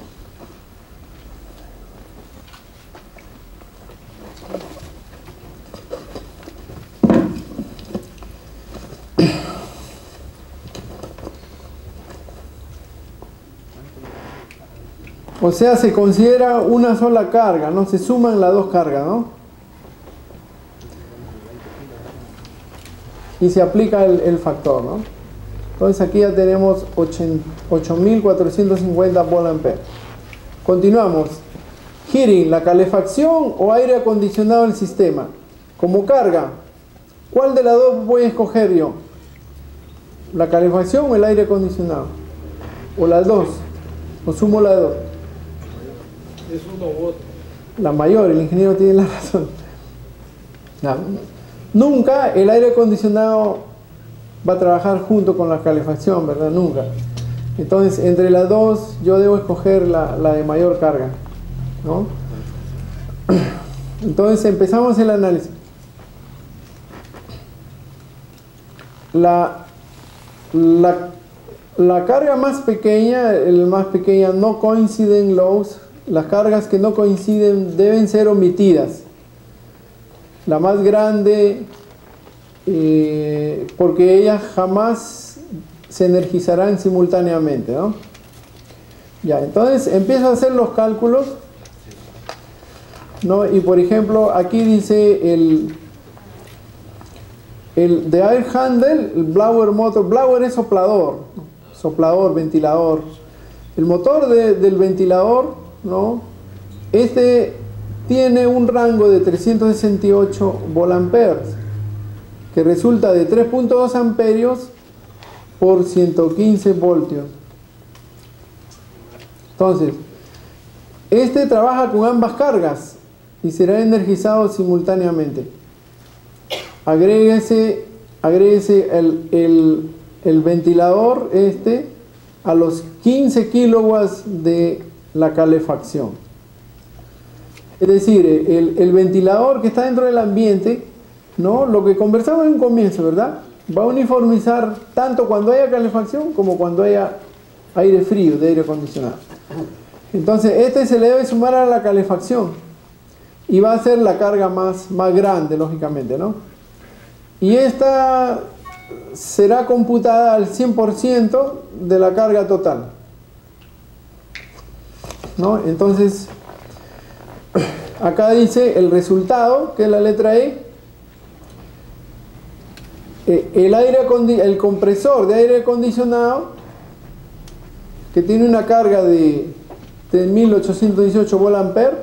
O sea, se considera una sola carga, ¿no? Se suman las dos cargas, ¿no? Y se aplica el factor, ¿no? Entonces aquí ya tenemos 8.450 volt-ampere. Continuamos. Heating, la calefacción o aire acondicionado del sistema. Como carga, ¿cuál de las dos voy a escoger yo? ¿La calefacción o el aire acondicionado? ¿O las dos? ¿O sumo las dos? Es uno u otro. La mayor, el ingeniero tiene la razón. No, nunca el aire acondicionado va a trabajar junto con la calefacción, ¿verdad? Nunca. Entonces, entre las dos, yo debo escoger la de mayor carga, ¿no? Entonces, empezamos el análisis. La carga más pequeña, no coinciden loads. Las cargas que no coinciden deben ser omitidas. La más grande, porque ellas jamás se energizarán simultáneamente, ¿no? Ya, entonces empiezo a hacer los cálculos, ¿no? Y por ejemplo, aquí dice el de air handle, el blower motor. Blower es soplador, ventilador. El motor del ventilador, ¿no? Este tiene un rango de 368 volt-amperes, que resulta de 3.2 amperios por 115 voltios. Entonces, este trabaja con ambas cargas y será energizado simultáneamente. Agréguese el ventilador a los 15 kilowatts de la calefacción. Es decir, el ventilador que está dentro del ambiente, ¿no? Lo que conversamos en un comienzo, ¿verdad? Va a uniformizar tanto cuando haya calefacción como cuando haya aire frío, de aire acondicionado. Entonces este se le debe sumar a la calefacción y va a ser la carga más grande, lógicamente, ¿no? Y esta será computada al 100% de la carga total, ¿no? Entonces acá dice el resultado, que es la letra E. El compresor de aire acondicionado, que tiene una carga de 3.818 volt-ampere,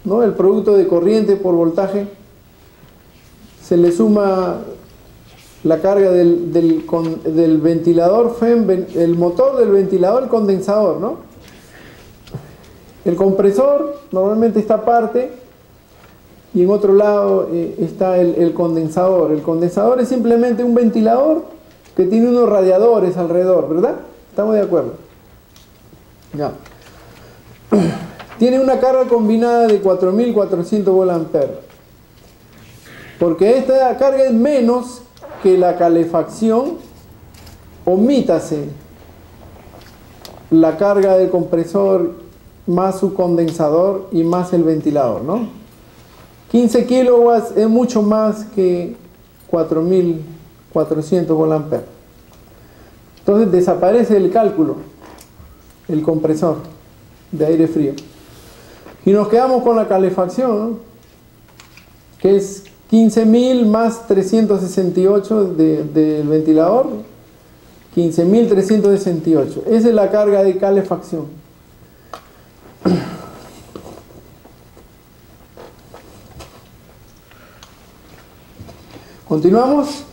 ¿no? El producto de corriente por voltaje, se le suma la carga del ventilador FEM, el motor del ventilador, el condensador, ¿no? El compresor normalmente está aparte y en otro lado está el condensador. El condensador es simplemente un ventilador que tiene unos radiadores alrededor, ¿verdad? ¿Estamos de acuerdo? Ya. Tiene una carga combinada de 4.400 volt-ampere. Porque esta carga es menos que la calefacción, omítase la carga del compresor más su condensador y más el ventilador, ¿no? 15 kilowatts es mucho más que 4.400 volt-ampere. Entonces desaparece el cálculo, el compresor de aire frío. Y nos quedamos con la calefacción, ¿no? Que es 15.000 más 368 del ventilador, 15.368. Esa es la carga de calefacción. Continuamos.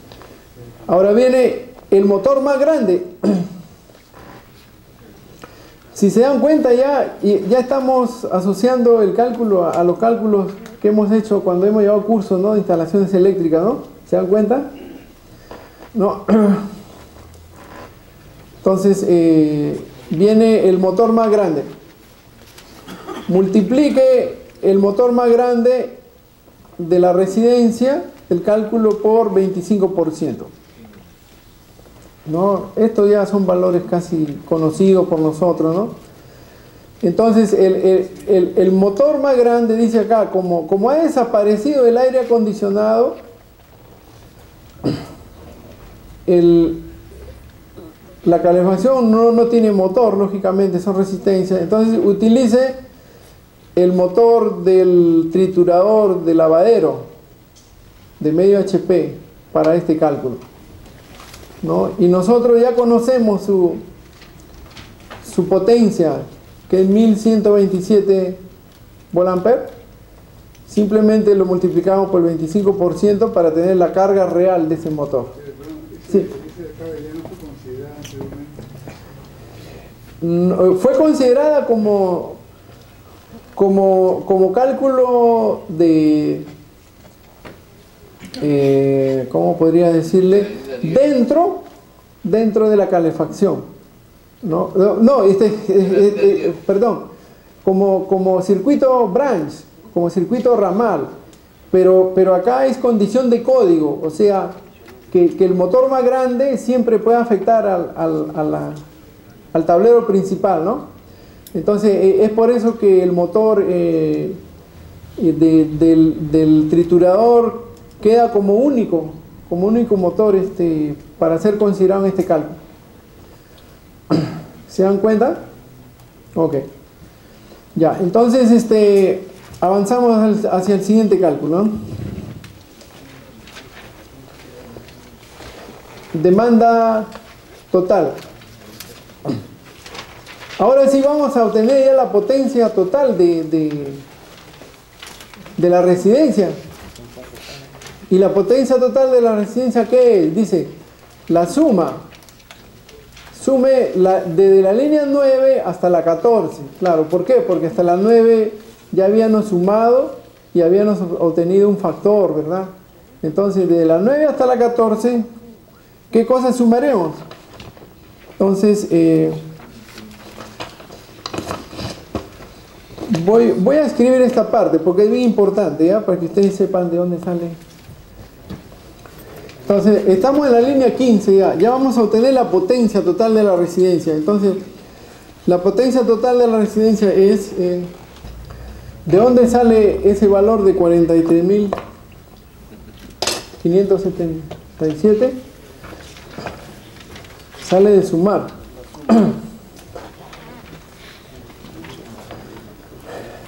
Ahora viene el motor más grande. Si se dan cuenta, ya estamos asociando el cálculo a los cálculos que hemos hecho cuando hemos llevado cursos, ¿no?, de instalaciones eléctricas, ¿no? ¿Se dan cuenta? No. Entonces viene el motor más grande. Multiplique el motor más grande de la residencia, el cálculo, por 25%. ¿No? Estos ya son valores casi conocidos por nosotros, ¿no? Entonces el motor más grande, dice acá, como ha desaparecido el aire acondicionado, la calefacción no tiene motor, lógicamente, son resistencias. Entonces utilice el motor del triturador de lavadero de medio HP para este cálculo, ¿no? Y nosotros ya conocemos su potencia, que es 1127 volt-ampere. Simplemente lo multiplicamos por el 25% para tener la carga real de ese motor. Sí. Fue considerada como cálculo de ¿cómo podría decirle? Dentro de la calefacción, ¿no? Perdón, como circuito branch, como circuito ramal, pero acá es condición de código, o sea, que el motor más grande siempre puede afectar al tablero principal, ¿no? Entonces es por eso que el motor del triturador queda como único motor para ser considerado en este cálculo. ¿Se dan cuenta? Ok. Ya, entonces avanzamos hacia el siguiente cálculo, ¿no? Demanda total. Ahora sí vamos a obtener ya la potencia total de la residencia. ¿Y la potencia total de la residencia qué es? Dice, la sume desde la línea 9 hasta la 14. Claro, ¿por qué? Porque hasta la 9 ya habíamos sumado y habíamos obtenido un factor, ¿verdad? Entonces, desde la 9 hasta la 14, ¿qué cosas sumaremos? Entonces, voy a escribir esta parte porque es bien importante, ¿ya? Para que ustedes sepan de dónde sale. Entonces, estamos en la línea 15 ya vamos a obtener la potencia total de la residencia. Entonces, La potencia total de la resistencia es, ¿de dónde sale ese valor de 43.577? Sale de sumar.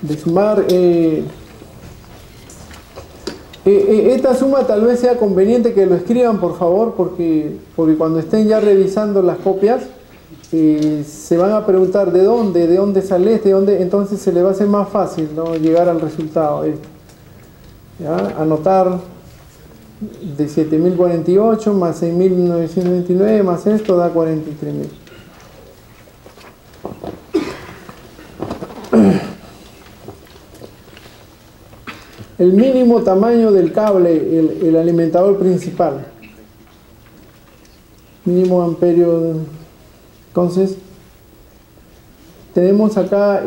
De sumar. Esta suma tal vez sea conveniente que lo escriban, por favor, porque cuando estén ya revisando las copias, se van a preguntar de dónde sale entonces se le va a hacer más fácil, ¿no?, llegar al resultado. ¿Ya? Anotar de 7.048 más 6.929 más esto da 43.000. El mínimo tamaño del cable, el alimentador principal. Mínimo amperio. Entonces, tenemos acá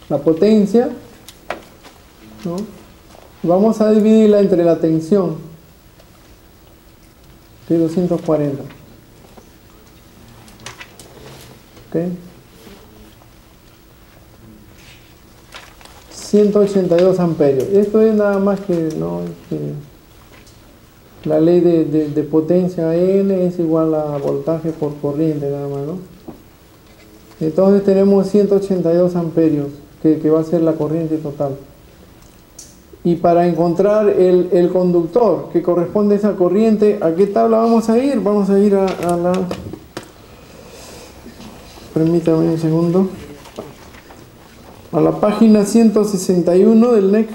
la potencia, ¿no? Vamos a dividirla entre la tensión, que es 240. ¿Ok? 182 amperios. Esto es nada más que, ¿no?, la ley de potencia N es igual a voltaje por corriente, nada más, ¿no? Entonces tenemos 182 amperios, que va a ser la corriente total. Y para encontrar el conductor que corresponde a esa corriente, ¿a qué tabla vamos a ir? Vamos a ir a la... Permítame un segundo. A la página 161 del NEC.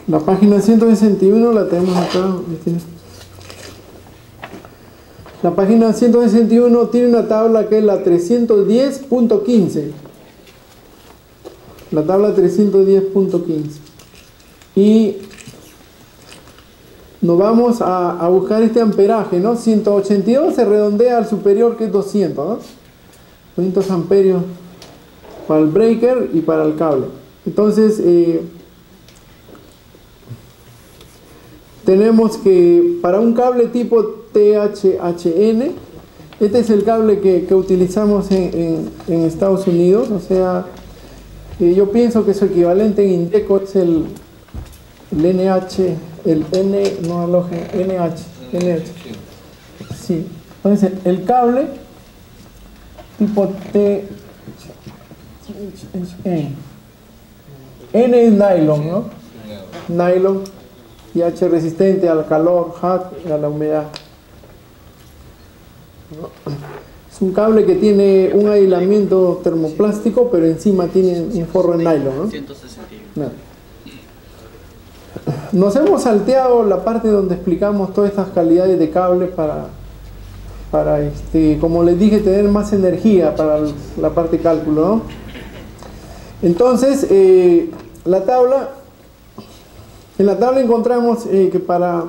La página 161 la tenemos acá. La página 161 tiene una tabla que es la 310.15. La tabla 310.15. Y nos vamos a buscar este amperaje, ¿no? 182 se redondea al superior, que es 200, ¿no? 200 amperios para el breaker y para el cable. Entonces, tenemos que para un cable tipo THHN, este es el cable que utilizamos en Estados Unidos, o sea, yo pienso que su equivalente en Indeco es el NH, el N, no aloje, NH. Sí. Entonces, el cable tipo THHN, N es nylon, ¿no? Nylon. Y H resistente al calor, H a la humedad. Es un cable que tiene un aislamiento termoplástico, pero encima tiene un forro en nylon, ¿no? 161. Nos hemos salteado la parte donde explicamos todas estas calidades de cable para como les dije, tener más energía para la parte de cálculo, ¿no? Entonces, la tabla... En la tabla encontramos que para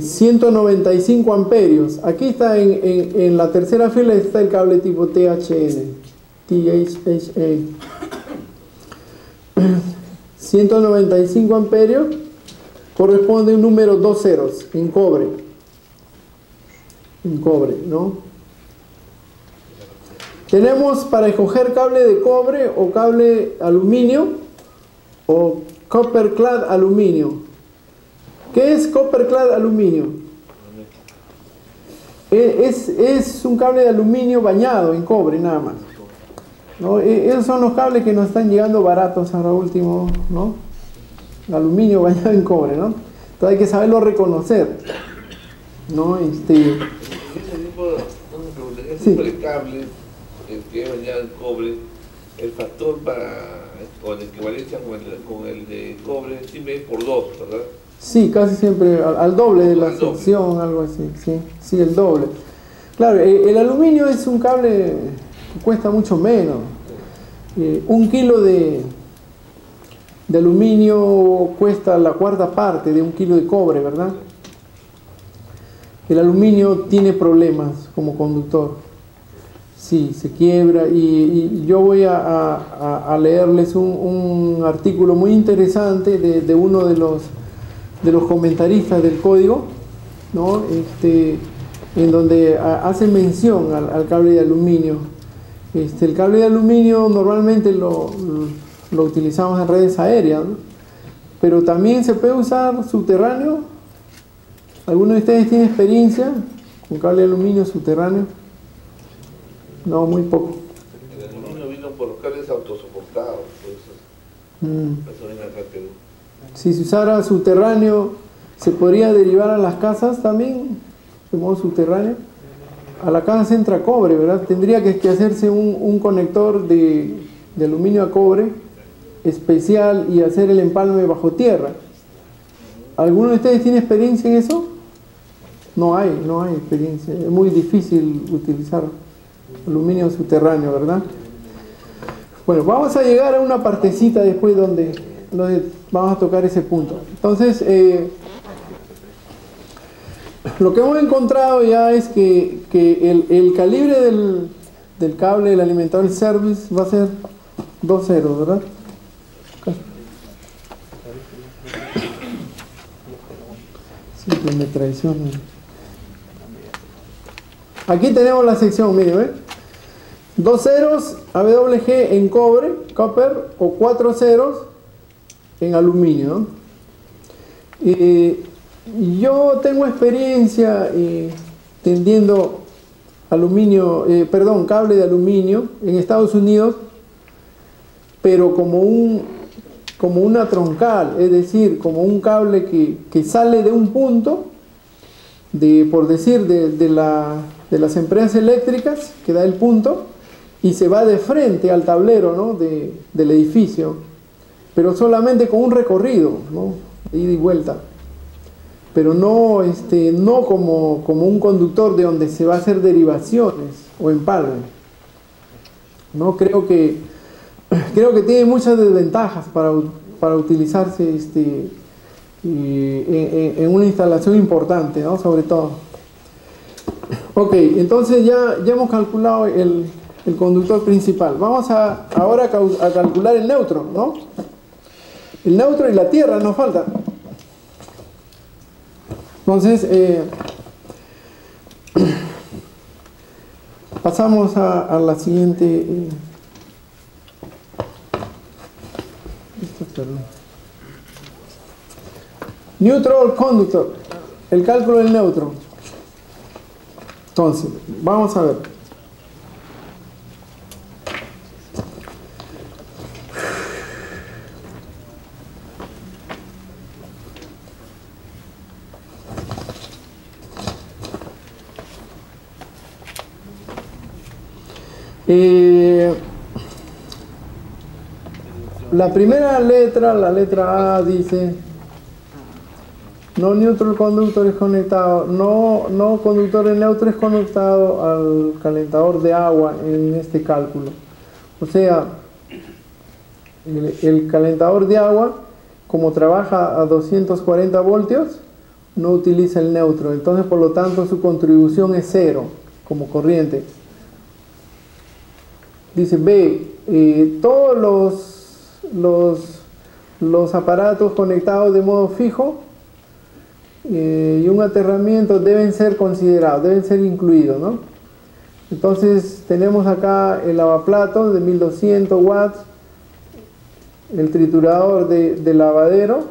195 amperios, aquí está en la tercera fila está el cable tipo THN, 195 amperios corresponde a un número 2 ceros en cobre, ¿no? Tenemos para escoger cable de cobre o cable aluminio o copper clad aluminio. ¿Qué es copper clad aluminio? Es un cable de aluminio bañado en cobre nada más, ¿no? Esos son los cables que nos están llegando baratos ahora último, ¿no? Aluminio bañado en cobre, ¿no? Entonces hay que saberlo reconocer, ¿no? Ese tipo de cable, el que es bañado en cobre, el factor o la equivalencia con el de cobre siempre es por 2, ¿verdad? Sí, casi siempre al doble de la sección, algo así, sí, el doble. Claro, el aluminio es un cable que cuesta mucho menos. 1 kilo de aluminio cuesta la 1/4 de 1 kilo de cobre, ¿verdad? el aluminio tiene problemas como conductor. Sí, se quiebra y yo voy a leerles un artículo muy interesante de uno de los comentaristas del código, ¿no? En donde hace mención al cable de aluminio. El cable de aluminio normalmente lo utilizamos en redes aéreas, ¿no? Pero también se puede usar subterráneo. ¿Alguno de ustedes tiene experiencia con cable de aluminio subterráneo? No, muy poco. El aluminio vino por los cables autosoportados, por eso viene acá al Perú. Si se usara subterráneo, ¿se podría derivar a las casas también de modo subterráneo? A la casa se entra cobre, ¿verdad? Tendría que hacerse un conector de aluminio a cobre especial y hacer el empalme bajo tierra. ¿Alguno de ustedes tiene experiencia en eso? No hay experiencia. Es muy difícil utilizar aluminio subterráneo, ¿verdad? Bueno, vamos a llegar a una partecita después donde vamos a tocar ese punto. Entonces, lo que hemos encontrado ya es que el calibre del cable del alimentador service va a ser 2 ceros, ¿verdad? Siempre me traicionan. Aquí tenemos la sección, miren, ¿eh? 2 ceros AWG en cobre, copper, o 4 ceros en aluminio, ¿no? Yo tengo experiencia tendiendo cable de aluminio en Estados Unidos, pero como una troncal, es decir, como un cable que sale de un punto, por decir, de las empresas eléctricas, que da el punto, y se va de frente al tablero, ¿no? del edificio, pero solamente con un recorrido, ¿no? De ida y vuelta. Pero no como un conductor de donde se va a hacer derivaciones o empalme. ¿No? Creo que tiene muchas desventajas para utilizarse en una instalación importante, ¿no? Sobre todo. Ok, entonces ya hemos calculado el conductor principal. Vamos ahora a calcular el neutro, ¿no? El neutro y la tierra nos falta. Entonces, pasamos a la siguiente. Neutral conductor, el cálculo del neutro. Entonces, vamos a ver. La primera letra, la letra A, dice: no neutral conductor es conectado, no conductor neutro es conectado al calentador de agua en este cálculo. O sea, el calentador de agua, como trabaja a 240 voltios, no utiliza el neutro. Entonces, por lo tanto, su contribución es 0 como corriente. Dice B, todos los aparatos conectados de modo fijo y un aterramiento deben ser considerados, deben ser incluidos, ¿no? Entonces tenemos acá el lavaplatos de 1200 watts, el triturador de lavadero,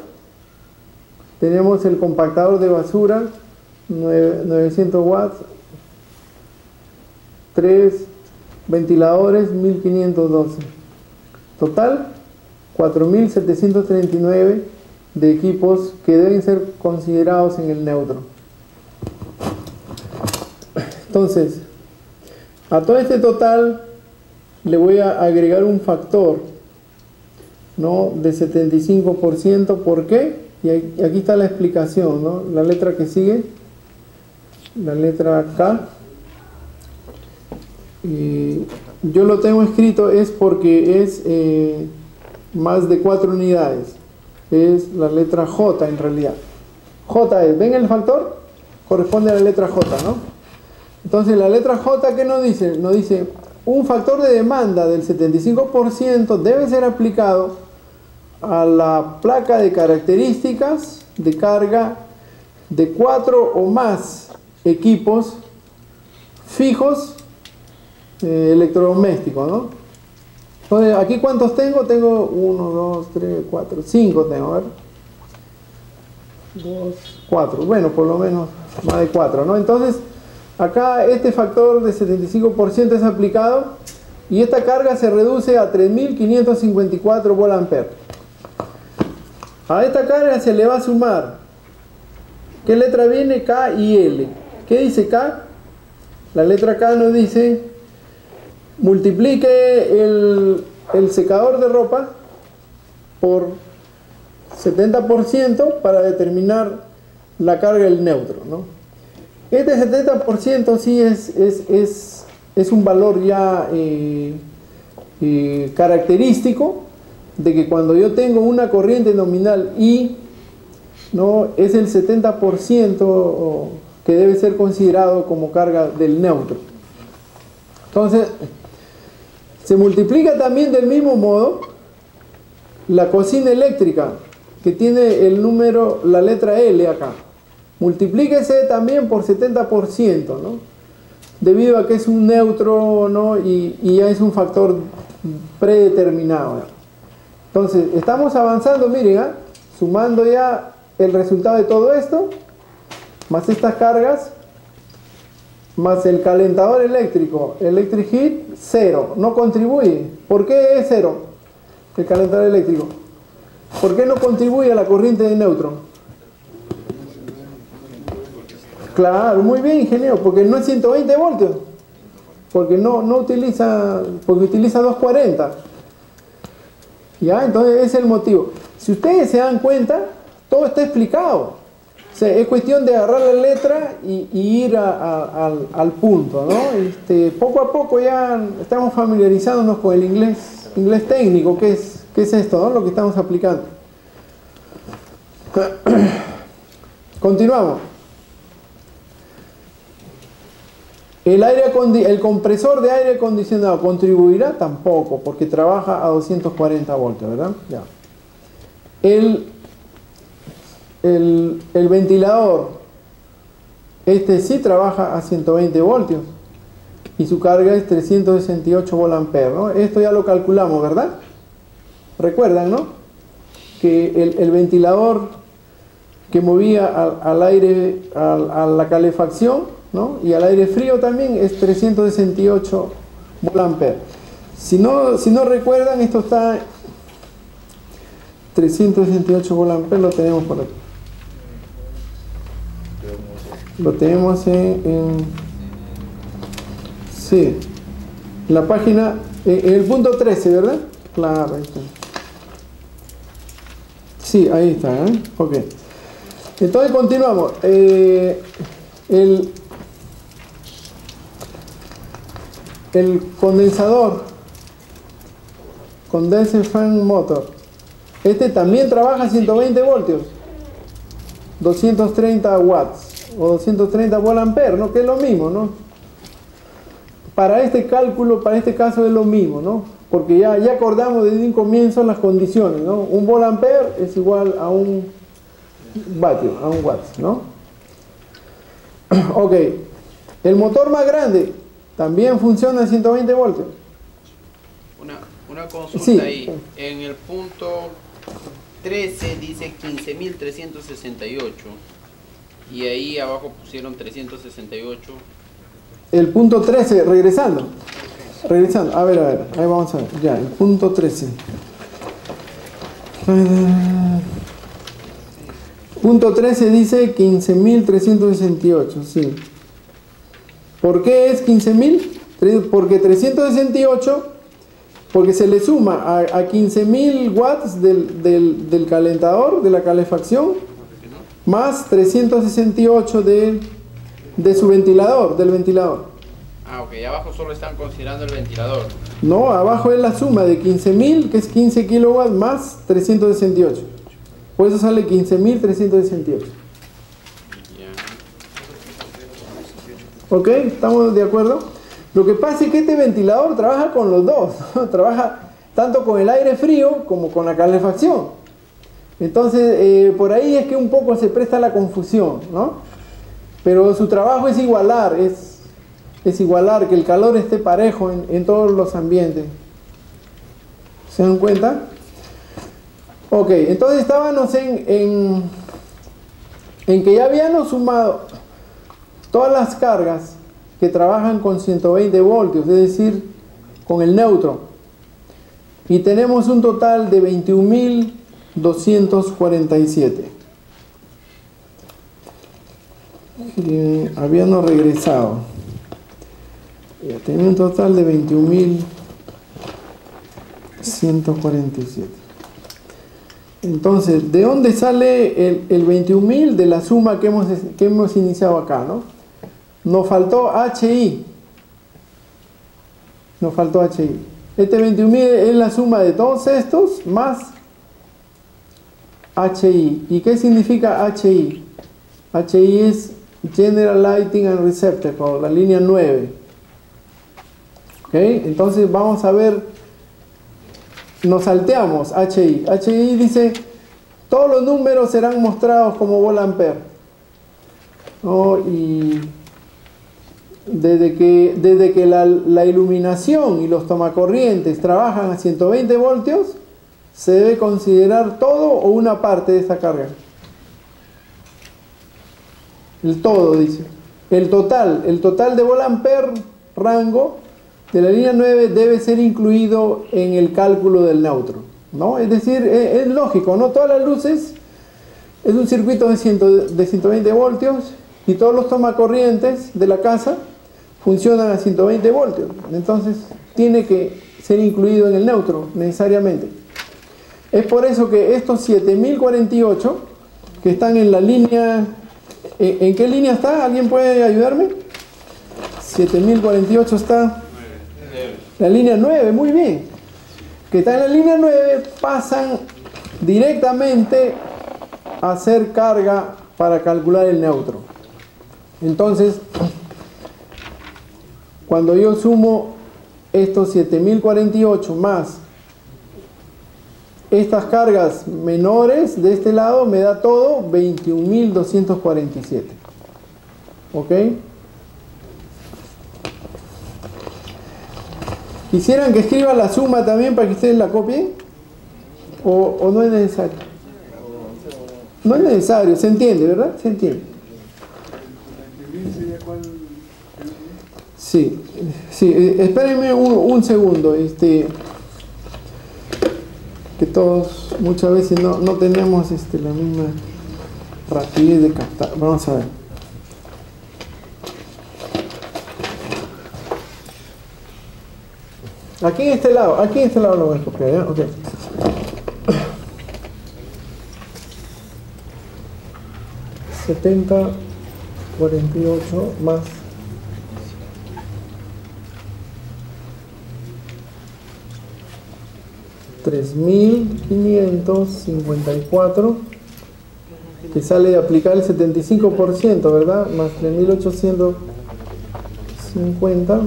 tenemos el compactador de basura 900 watts, 3 ventiladores 1512, total 4739 de equipos que deben ser considerados en el neutro. Entonces, a todo este total le voy a agregar un factor, ¿no? De 75%. ¿Por qué? Y aquí está la explicación, ¿no? La letra que sigue, la letra K. Yo lo tengo escrito es porque es más de 4 unidades. Es la letra J en realidad. J es, ¿ven el factor? corresponde a la letra J, ¿no? Entonces la letra J, ¿qué nos dice? Nos dice, un factor de demanda del 75% debe ser aplicado a la placa de características de carga de 4 o más equipos fijos electrodomésticos, ¿no? Entonces, ¿aquí cuántos tengo? Tengo 1, 2, 3, 4, 5 tengo, a ver. 2, 4, bueno, por lo menos más de 4, ¿no? Entonces, acá este factor de 75% es aplicado y esta carga se reduce a 3.554 volt-ampere. A esta carga se le va a sumar, ¿qué letra viene? K y L. ¿Qué dice K? La letra K nos dice, multiplique el secador de ropa por 70% para determinar la carga del neutro, ¿no? Este 70% sí es un valor ya característico de que cuando yo tengo una corriente nominal I, ¿no? Es el 70% que debe ser considerado como carga del neutro. Entonces, se multiplica también del mismo modo la cocina eléctrica, que tiene el número, la letra L acá. Multiplíquese también por 70%, ¿no? Debido a que es un neutro, ¿no? Y ya es un factor predeterminado, ¿no? Entonces, estamos avanzando, miren, ¿eh? Sumando ya el resultado de todo esto, más estas cargas, más el calentador eléctrico, electric heat, 0, no contribuye. ¿Por qué es 0 el calentador eléctrico? ¿Por qué no contribuye a la corriente de neutro? Claro, muy bien, ingeniero, porque no es 120 voltios, porque no utiliza, porque utiliza 240. ¿Ya? Entonces ese es el motivo. Si ustedes se dan cuenta, todo está explicado. O sea, es cuestión de agarrar la letra y ir al punto, ¿no? Poco a poco ya estamos familiarizándonos con el inglés técnico, ¿qué es esto, ¿no? Lo que estamos aplicando. Continuamos. El compresor de aire acondicionado contribuirá tampoco, porque trabaja a 240 voltios, ¿verdad? Ya. El ventilador, este sí trabaja a 120 voltios y su carga es 368 volt-ampere, ¿no? Esto ya lo calculamos, ¿verdad? Recuerdan, ¿no? Que el ventilador que movía al aire, a la calefacción, ¿no? Y al aire frío también es 368 volt-ampere. Si no recuerdan, esto está 368 volt-ampere, lo tenemos por aquí. Lo tenemos sí, en la página, en el punto 13, ¿verdad? Claro, ahí está. Sí, ahí está, ¿eh? Ok. Entonces continuamos. El condensador, condenser fan motor, este también trabaja a 120 voltios, 230 watts o 230 volt-ampere, ¿no? Que es lo mismo, ¿no? Para este cálculo, para este caso es lo mismo, ¿no? Porque ya acordamos desde un comienzo las condiciones, ¿no? Un volt-ampere es igual a un vatio, a un watts, ¿no? Ok, el motor más grande también funciona a 120 voltios. Una consulta sí. Ahí. En el punto 13 dice 15.368 y ahí abajo pusieron 368. El punto 13, regresando. A ver, ahí vamos a ver. Ya, el punto 13. Punto 13 dice 15.368, sí. ¿Por qué es 15.000? Porque 368, porque se le suma a 15.000 watts del calentador, de la calefacción, más 368 de su ventilador, del ventilador. Ah, ok, abajo solo están considerando el ventilador. No, abajo es la suma de 15.000, que es 15 kilowatts, más 368. Por eso sale 15.368. ¿Ok? ¿Estamos de acuerdo? Lo que pasa es que este ventilador trabaja con los dos, ¿no? Trabaja tanto con el aire frío como con la calefacción. Entonces, por ahí es que un poco se presta la confusión, ¿no? Pero su trabajo es igualar, es igualar que el calor esté parejo en todos los ambientes. ¿Se dan cuenta? Ok, entonces estábamos en que ya habíamos sumado todas las cargas que trabajan con 120 voltios, es decir, con el neutro. Y tenemos un total de 21.247. Habíamos regresado. Ya tenía un total de 21.147. Entonces, ¿de dónde sale el 21.000? De la suma que hemos iniciado acá, ¿no? Nos faltó HI. Nos faltó HI. Este 21.000 es la suma de todos estos más HI. ¿Y qué significa HI? HI es General Lighting and Receptacle, la línea 9. ¿Ok? Entonces vamos a ver, nos salteamos HI. HI dice, todos los números serán mostrados como volt-ampere, ¿no? Y desde que la iluminación y los tomacorrientes trabajan a 120 voltios, se debe considerar todo o una parte de esta carga. El todo, dice. El total de volt-ampere rango de la línea 9 debe ser incluido en el cálculo del neutro, ¿no? Es decir, es lógico, ¿no? Todas las luces es un circuito de 120 voltios y todos los tomacorrientes de la casa funcionan a 120 voltios. Entonces, tiene que ser incluido en el neutro, necesariamente. Es por eso que estos 7048, que están en la línea... ¿En qué línea está? ¿Alguien puede ayudarme? 7048 está... La línea 9, muy bien. Que está en la línea 9, pasan directamente a hacer carga para calcular el neutro. Entonces, cuando yo sumo estos 7048 más estas cargas menores de este lado, me da todo 21.247. ¿Ok? ¿Quisieran que escriba la suma también para que ustedes la copien? ¿O no es necesario? No es necesario, se entiende, ¿verdad? Se entiende. Sí, espérenme un segundo, que todos muchas veces no tenemos la misma rapidez de captar. Vamos a ver. Aquí en este lado lo voy a copiar, ¿ya? Ok. $70.48 más $3.554, que sale de aplicar el 75%, ¿verdad? Más 3.850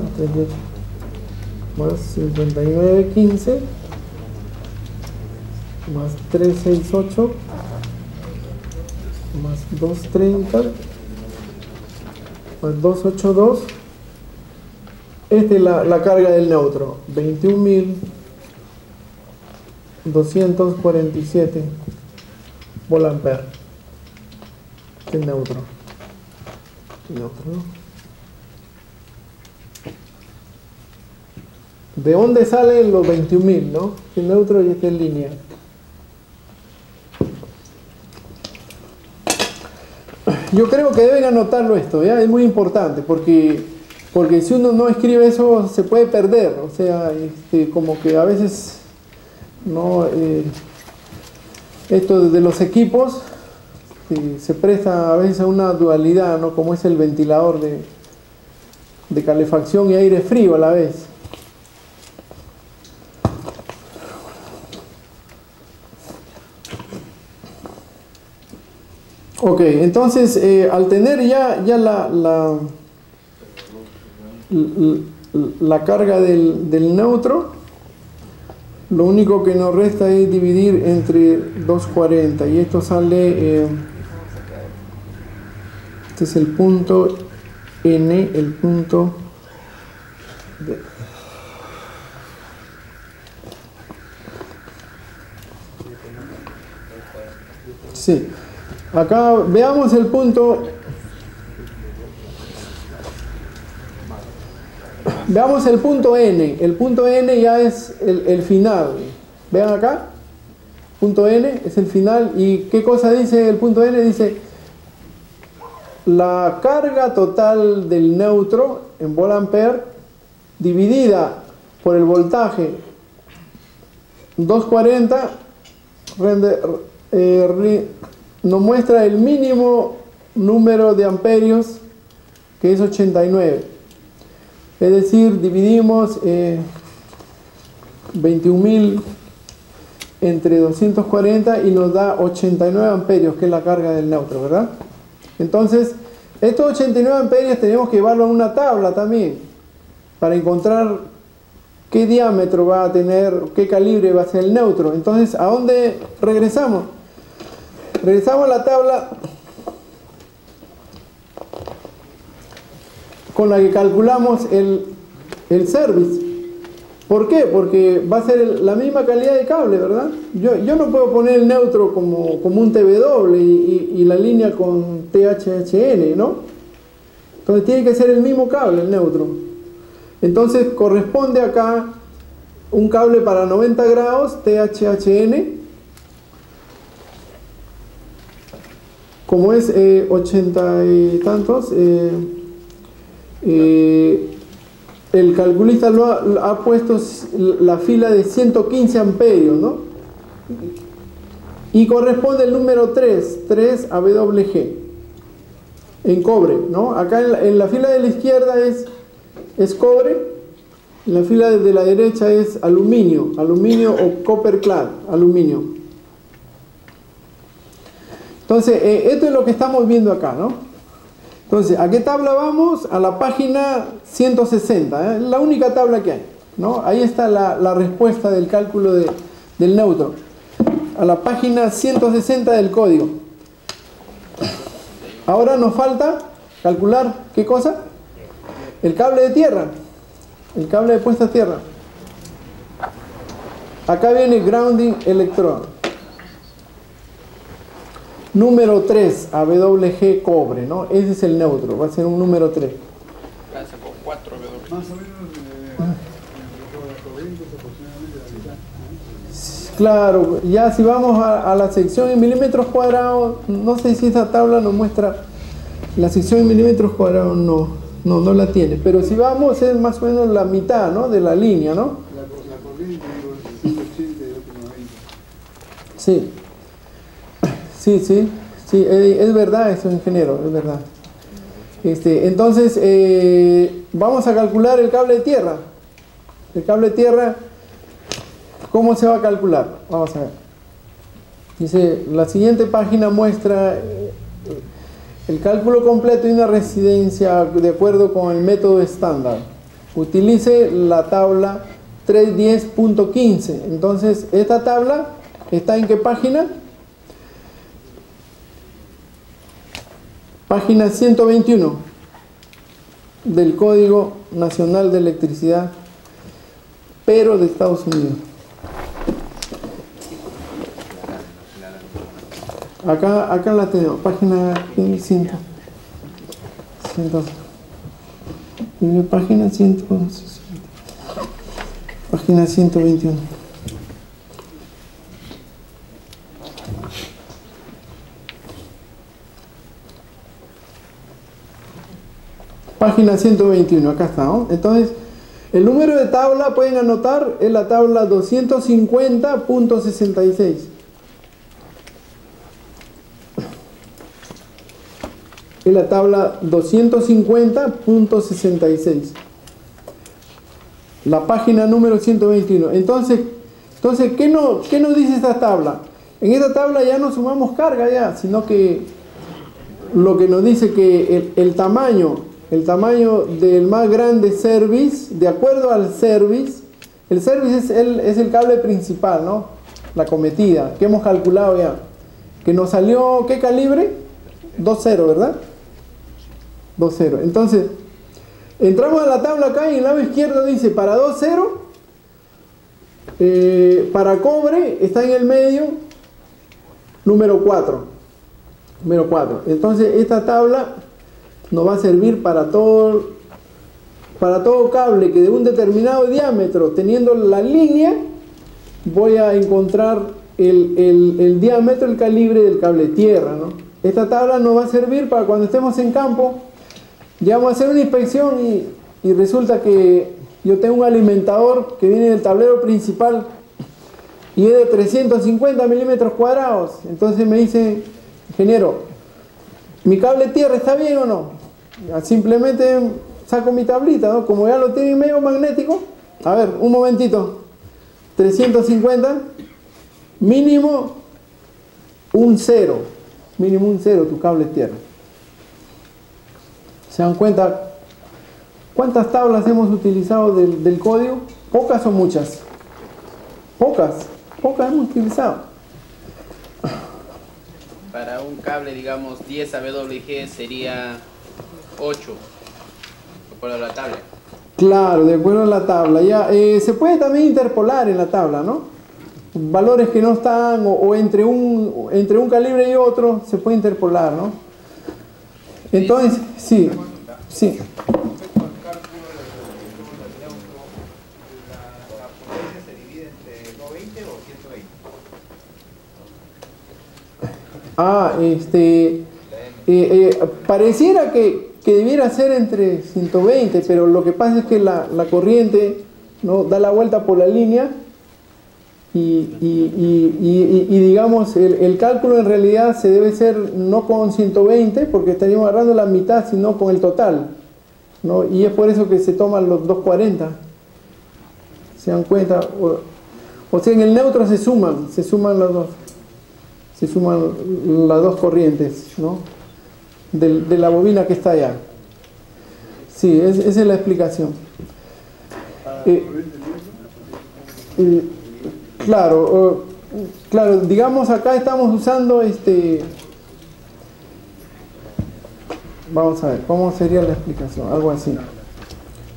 más 59.15 más 368 más 230 más 282. Esta es la carga del neutro, 21.247 volt-ampere. Este es neutro. ¿De dónde salen los 21.000, no? El neutro y este en línea. Yo creo que deben anotarlo esto, ¿ya? Es muy importante porque si uno no escribe eso se puede perder. O sea, como que a veces no, esto de los equipos se presta a veces a una dualidad, ¿no? Como es el ventilador de calefacción y aire frío a la vez. Ok, entonces al tener ya la carga del neutro. Lo único que nos resta es dividir entre 240 y esto sale, este es el punto N, el punto sí, acá veamos el punto. Veamos el punto N. El punto N ya es el final. Vean acá. Punto N es el final. ¿Y qué cosa dice el punto N? Dice la carga total del neutro en volt-ampere dividida por el voltaje 240 nos muestra el mínimo número de amperios, que es 89. Es decir, dividimos 21.000 entre 240 y nos da 89 amperios, que es la carga del neutro, ¿verdad? Entonces, estos 89 amperios tenemos que llevarlo a una tabla también, para encontrar qué diámetro va a tener, qué calibre va a ser el neutro. Entonces, ¿a dónde regresamos? Regresamos a la tabla con la que calculamos el service. ¿Por qué? Porque va a ser la misma calidad de cable, ¿verdad? Yo no puedo poner el neutro como un TW y la línea con THHN, ¿no? Entonces tiene que ser el mismo cable, el neutro. Entonces corresponde acá un cable para 90 grados THHN, como es 80 y tantos, el calculista ha puesto la fila de 115 amperios, ¿no? Y corresponde el número 3 AWG en cobre, ¿no? Acá en la fila de la izquierda es cobre, en la fila de la derecha es aluminio o copper clad, aluminio. Entonces, esto es lo que estamos viendo acá, ¿no? Entonces, ¿a qué tabla vamos? A la página 160, la única tabla que hay, ¿no? Ahí está la respuesta del cálculo del neutro. A la página 160 del código. Ahora nos falta calcular, ¿qué cosa? El cable de tierra, el cable de puesta a tierra. Acá viene grounding electrode. Número 3, AWG cobre, ¿no? Ese es el neutro, va a ser un número 3. Gracias por 4 AWG. Más o menos corrientes aproximadamente la mitad. Claro, ya si vamos a la sección en milímetros cuadrados, no sé si esa tabla nos muestra la sección en milímetros cuadrados, no la tiene, pero si vamos es más o menos la mitad, ¿no? De la línea, ¿no? La corriente, digo, es 180 y otro 90. Sí. Sí, es verdad eso, ingeniero, es verdad. Entonces, vamos a calcular el cable de tierra. El cable de tierra, ¿cómo se va a calcular? Vamos a ver. Dice, la siguiente página muestra el cálculo completo de una residencia de acuerdo con el método estándar. Utilice la tabla 310.15. Entonces, esta tabla está ¿en qué página? Página 121 del Código Nacional de Electricidad, pero de Estados Unidos. Acá la tenemos, página 100. Página 160. Página 121. Página 121, acá está, ¿no? Entonces, el número de tabla, pueden anotar, es la tabla 250.66. Es la tabla 250.66. La página número 121. Entonces ¿qué nos dice esta tabla? En esta tabla ya no sumamos carga ya, sino que lo que nos dice que el tamaño el tamaño del más grande service, de acuerdo al service. El service es el cable principal, ¿no? La cometida, que hemos calculado ya. Que nos salió, ¿qué calibre? 2.0, ¿verdad? 2.0. Entonces, entramos a la tabla acá y en el lado izquierdo dice para 2.0, para cobre está en el medio, número 4. Número 4. Entonces, esta tabla nos va a servir para todo cable que de un determinado diámetro, teniendo la línea, voy a encontrar el diámetro, el calibre del cable tierra, ¿no? Esta tabla nos va a servir para cuando estemos en campo, ya vamos a hacer una inspección y resulta que yo tengo un alimentador que viene del tablero principal y es de 350 milímetros cuadrados. Entonces me dice, ingeniero, ¿mi cable tierra está bien o no? Simplemente saco mi tablita, ¿no? Como ya lo tiene medio magnético, a ver, un momentito, 350, mínimo un 0, mínimo un 0 tu cable tierra. ¿Se dan cuenta cuántas tablas hemos utilizado del código? ¿Pocas o muchas? Pocas hemos utilizado. Para un cable, digamos, 10 AWG sería 8, de acuerdo a la tabla. Claro, de acuerdo a la tabla. Ya, se puede también interpolar en la tabla, ¿no? Valores que no están, o entre un calibre y otro, se puede interpolar, ¿no? Entonces, sí. Respecto al cálculo, la potencia se divide entre 220 o 120. Pareciera que debiera ser entre 120, pero lo que pasa es que la corriente, ¿no?, da la vuelta por la línea y digamos, el cálculo en realidad se debe hacer no con 120, porque estaríamos agarrando la mitad, sino con el total, ¿no? Y es por eso que se toman los 240. ¿Se dan cuenta? O sea, en el neutro se suman las dos. Se suman las dos corrientes, ¿no?, de la bobina que está allá. Sí, esa es la explicación. Claro, digamos acá estamos usando vamos a ver, ¿cómo sería la explicación? Algo así,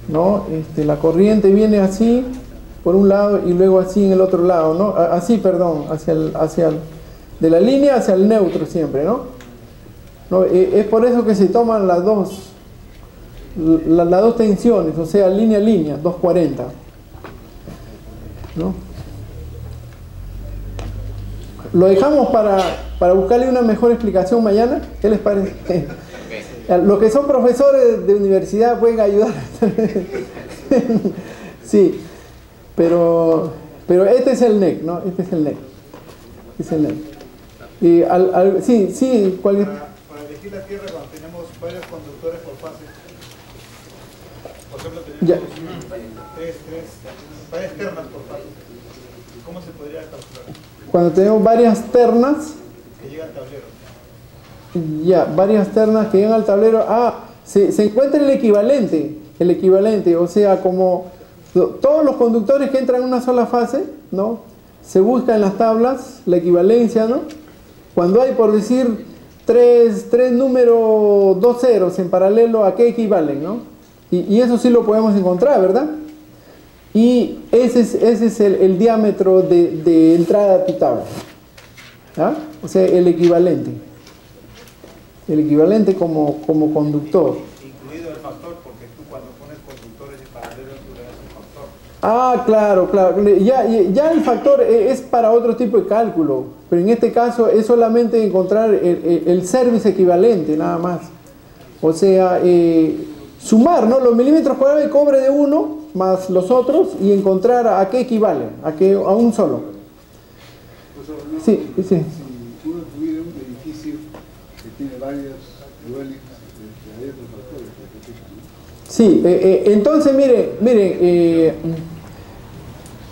¿no? La corriente viene así por un lado y luego así en el otro lado, ¿no? Así, perdón, de la línea hacia el neutro siempre, ¿no? Es por eso que se toman las dos tensiones, o sea, línea a línea, 240, ¿no? Lo dejamos para buscarle una mejor explicación mañana. ¿Qué les parece? Los que son profesores de universidad pueden ayudar. Sí, pero este es el NEC, ¿no? Este es el NEC. Sí, ¿cuál es? Para elegir la tierra cuando tenemos varios conductores por fase, por ejemplo tenemos varias ternas por fase, ¿cómo se podría calcular? Cuando tenemos varias ternas Que llega al tablero. Ya, varias ternas que llegan al tablero. Se encuentra el equivalente, o sea, como todos los conductores que entran en una sola fase, ¿no?, se busca en las tablas la equivalencia, ¿no? Cuando hay, por decir, tres números, 2 ceros en paralelo, ¿a qué equivalen, no? Y eso sí lo podemos encontrar, ¿verdad? Y ese es el diámetro de entrada a tu tabla, ¿ah? O sea, el equivalente como conductor. Incluido el factor, porque tú cuando pones conductores en paralelo tú le das un factor. Claro. Ya el factor es para otro tipo de cálculo, pero en este caso es solamente encontrar el service equivalente, nada más. O sea, sumar, ¿no?, los milímetros cuadrados de cobre de uno más los otros y encontrar a qué equivalen, a un solo. Sí. Si uno tuviera un edificio que tiene varios dwellings, hay otros factores que Sí, entonces miren,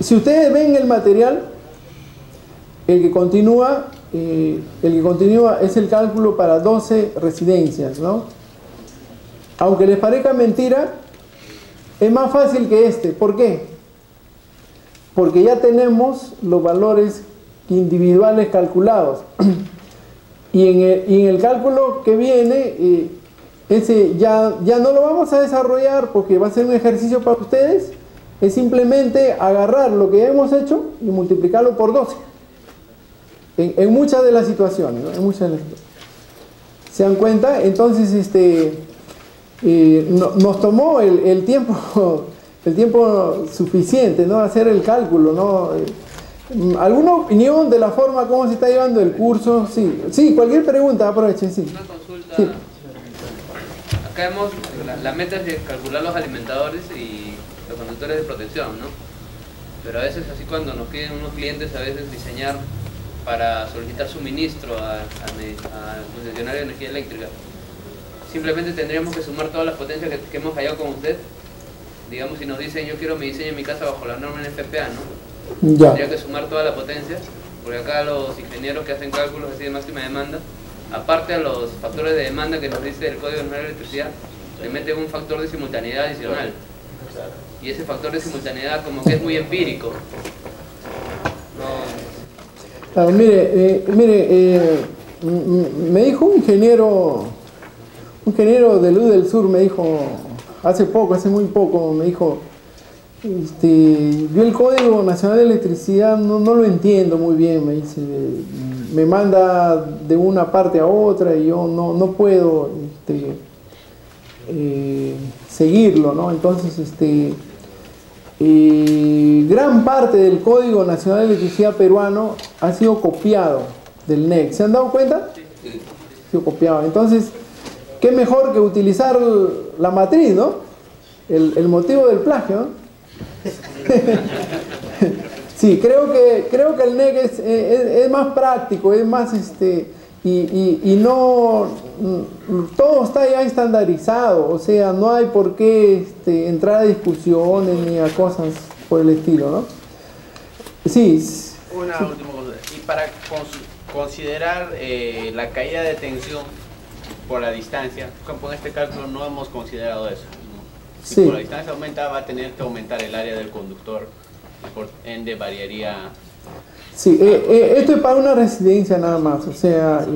si ustedes ven el material, el que continúa es el cálculo para 12 residencias, ¿no? aunque les parezca mentira, es más fácil que este. ¿Por qué? Porque ya tenemos los valores individuales calculados. Y en el cálculo que viene, ese ya no lo vamos a desarrollar porque va a ser un ejercicio para ustedes. Es simplemente agarrar lo que ya hemos hecho y multiplicarlo por 12. En muchas de las situaciones, ¿no? En muchas de las situaciones. ¿Se dan cuenta? Entonces, nos tomó el tiempo suficiente, ¿no? Hacer el cálculo, ¿no? ¿Alguna opinión de la forma como se está llevando el curso? Sí, cualquier pregunta, aprovechen, sí. Una consulta. Sí. Acá hemos, la meta es de calcular los alimentadores y los conductores de protección, ¿no? Pero a veces, así cuando nos piden unos clientes, a veces diseñar para solicitar suministro al concesionario de energía eléctrica, simplemente tendríamos que sumar todas las potencias que hemos hallado con usted. Digamos, si nos dicen yo quiero mi diseño en mi casa bajo la norma NFPA, ¿no? Ya. Tendría que sumar toda la potencia, porque acá los ingenieros que hacen cálculos así de máxima demanda, aparte a los factores de demanda que nos dice el Código Nacional de Electricidad, le meten un factor de simultaneidad adicional. Y ese factor de simultaneidad como que es muy empírico. Claro, mire, me dijo un ingeniero de Luz del Sur, me dijo hace muy poco, me dijo, yo el Código Nacional de Electricidad no lo entiendo muy bien, me dice, me manda de una parte a otra y yo no puedo seguirlo, ¿no? Entonces, gran parte del Código Nacional de Electricidad peruano ha sido copiado del NEC. ¿Se han dado cuenta? Sí. Ha sido copiado. Entonces, ¿qué mejor que utilizar la matriz, ¿no? El motivo del plagio, ¿no? Sí, creo que el NEC es más práctico, es más y no todo está ya estandarizado, o sea, no hay por qué entrar a discusiones ni a cosas por el estilo, ¿no? Sí. Una última cosa. Y para considerar la caída de tensión por la distancia, con este cálculo no hemos considerado eso, ¿no? Si Sí. por la distancia aumenta, va a tener que aumentar el área del conductor, y por ende variaría. Sí, esto es para una residencia nada más, o sea,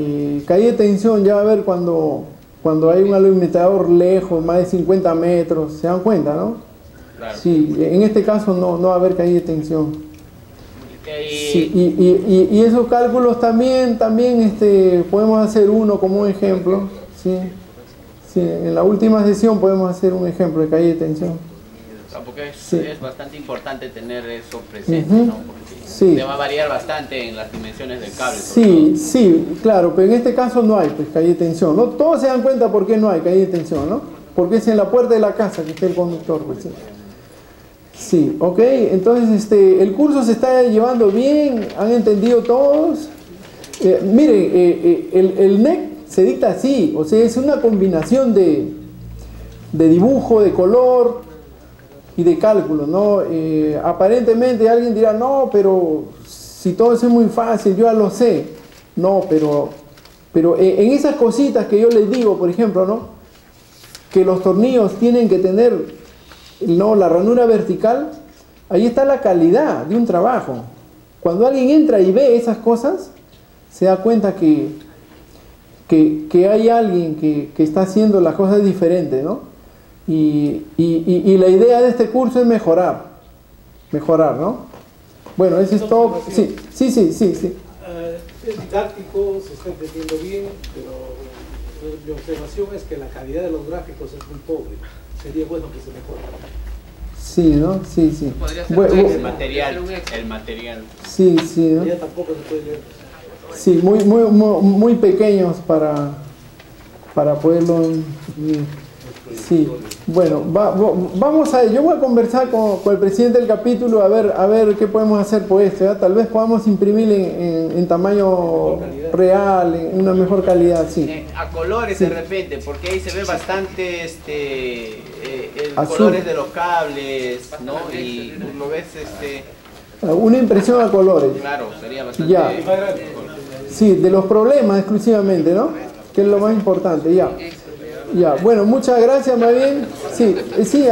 caída de tensión ya va a ver cuando hay un alimentador lejos, más de 50 metros, ¿se dan cuenta, no? Claro. Sí, en este caso no va a haber caída de tensión. Sí, y esos cálculos también podemos hacer uno como un ejemplo, ¿sí? Sí, en la última sesión podemos hacer un ejemplo de caída de tensión. Porque Sí. es bastante importante tener eso presente, Ujú. ¿no? Porque Sí. te va a variar bastante en las dimensiones del cable. Sí, claro, pero en este caso no hay pues caída de tensión, ¿no? Todos se dan cuenta por qué no hay caída de tensión, ¿no? Porque es en la puerta de la casa que está el conductor, pues sí. Sí, ok, entonces el curso se está llevando bien, han entendido todos. Miren, el NEC se dicta así, o sea, es una combinación de dibujo, de color y de cálculo, ¿no? Aparentemente alguien dirá, no, pero si todo eso es muy fácil, yo ya lo sé. No, pero en esas cositas que yo les digo, por ejemplo, ¿no? Que los tornillos tienen que tener, ¿no?, la ranura vertical, ahí está la calidad de un trabajo. Cuando alguien entra y ve esas cosas, se da cuenta que hay alguien que está haciendo las cosas diferentes, ¿no? Y la idea de este curso es mejorar, ¿no? Bueno, eso es todo. Sí. Es didáctico, se está entendiendo bien, pero mi observación es que la calidad de los gráficos es muy pobre. Sería bueno que se mejore. Sí, ¿no? Sí. Podría ser Bueno, un El material. sí, ¿no? Ya tampoco se puede leer. Sí, muy pequeños para poderlo. Sí, bueno, vamos a, yo voy a conversar con el presidente del capítulo a ver qué podemos hacer por esto, ¿ya? Tal vez podamos imprimir en tamaño real, en una mejor calidad, sí. A colores Sí. de repente, porque ahí se ve bastante Azul. colores de los cables, ¿no? Y lo ves, Una impresión a colores. claro, sería bastante. Ya. Sí, de los problemas exclusivamente, ¿no? Que es lo más importante, ya. Ya, bueno, muchas gracias, más bien. Sí, sí.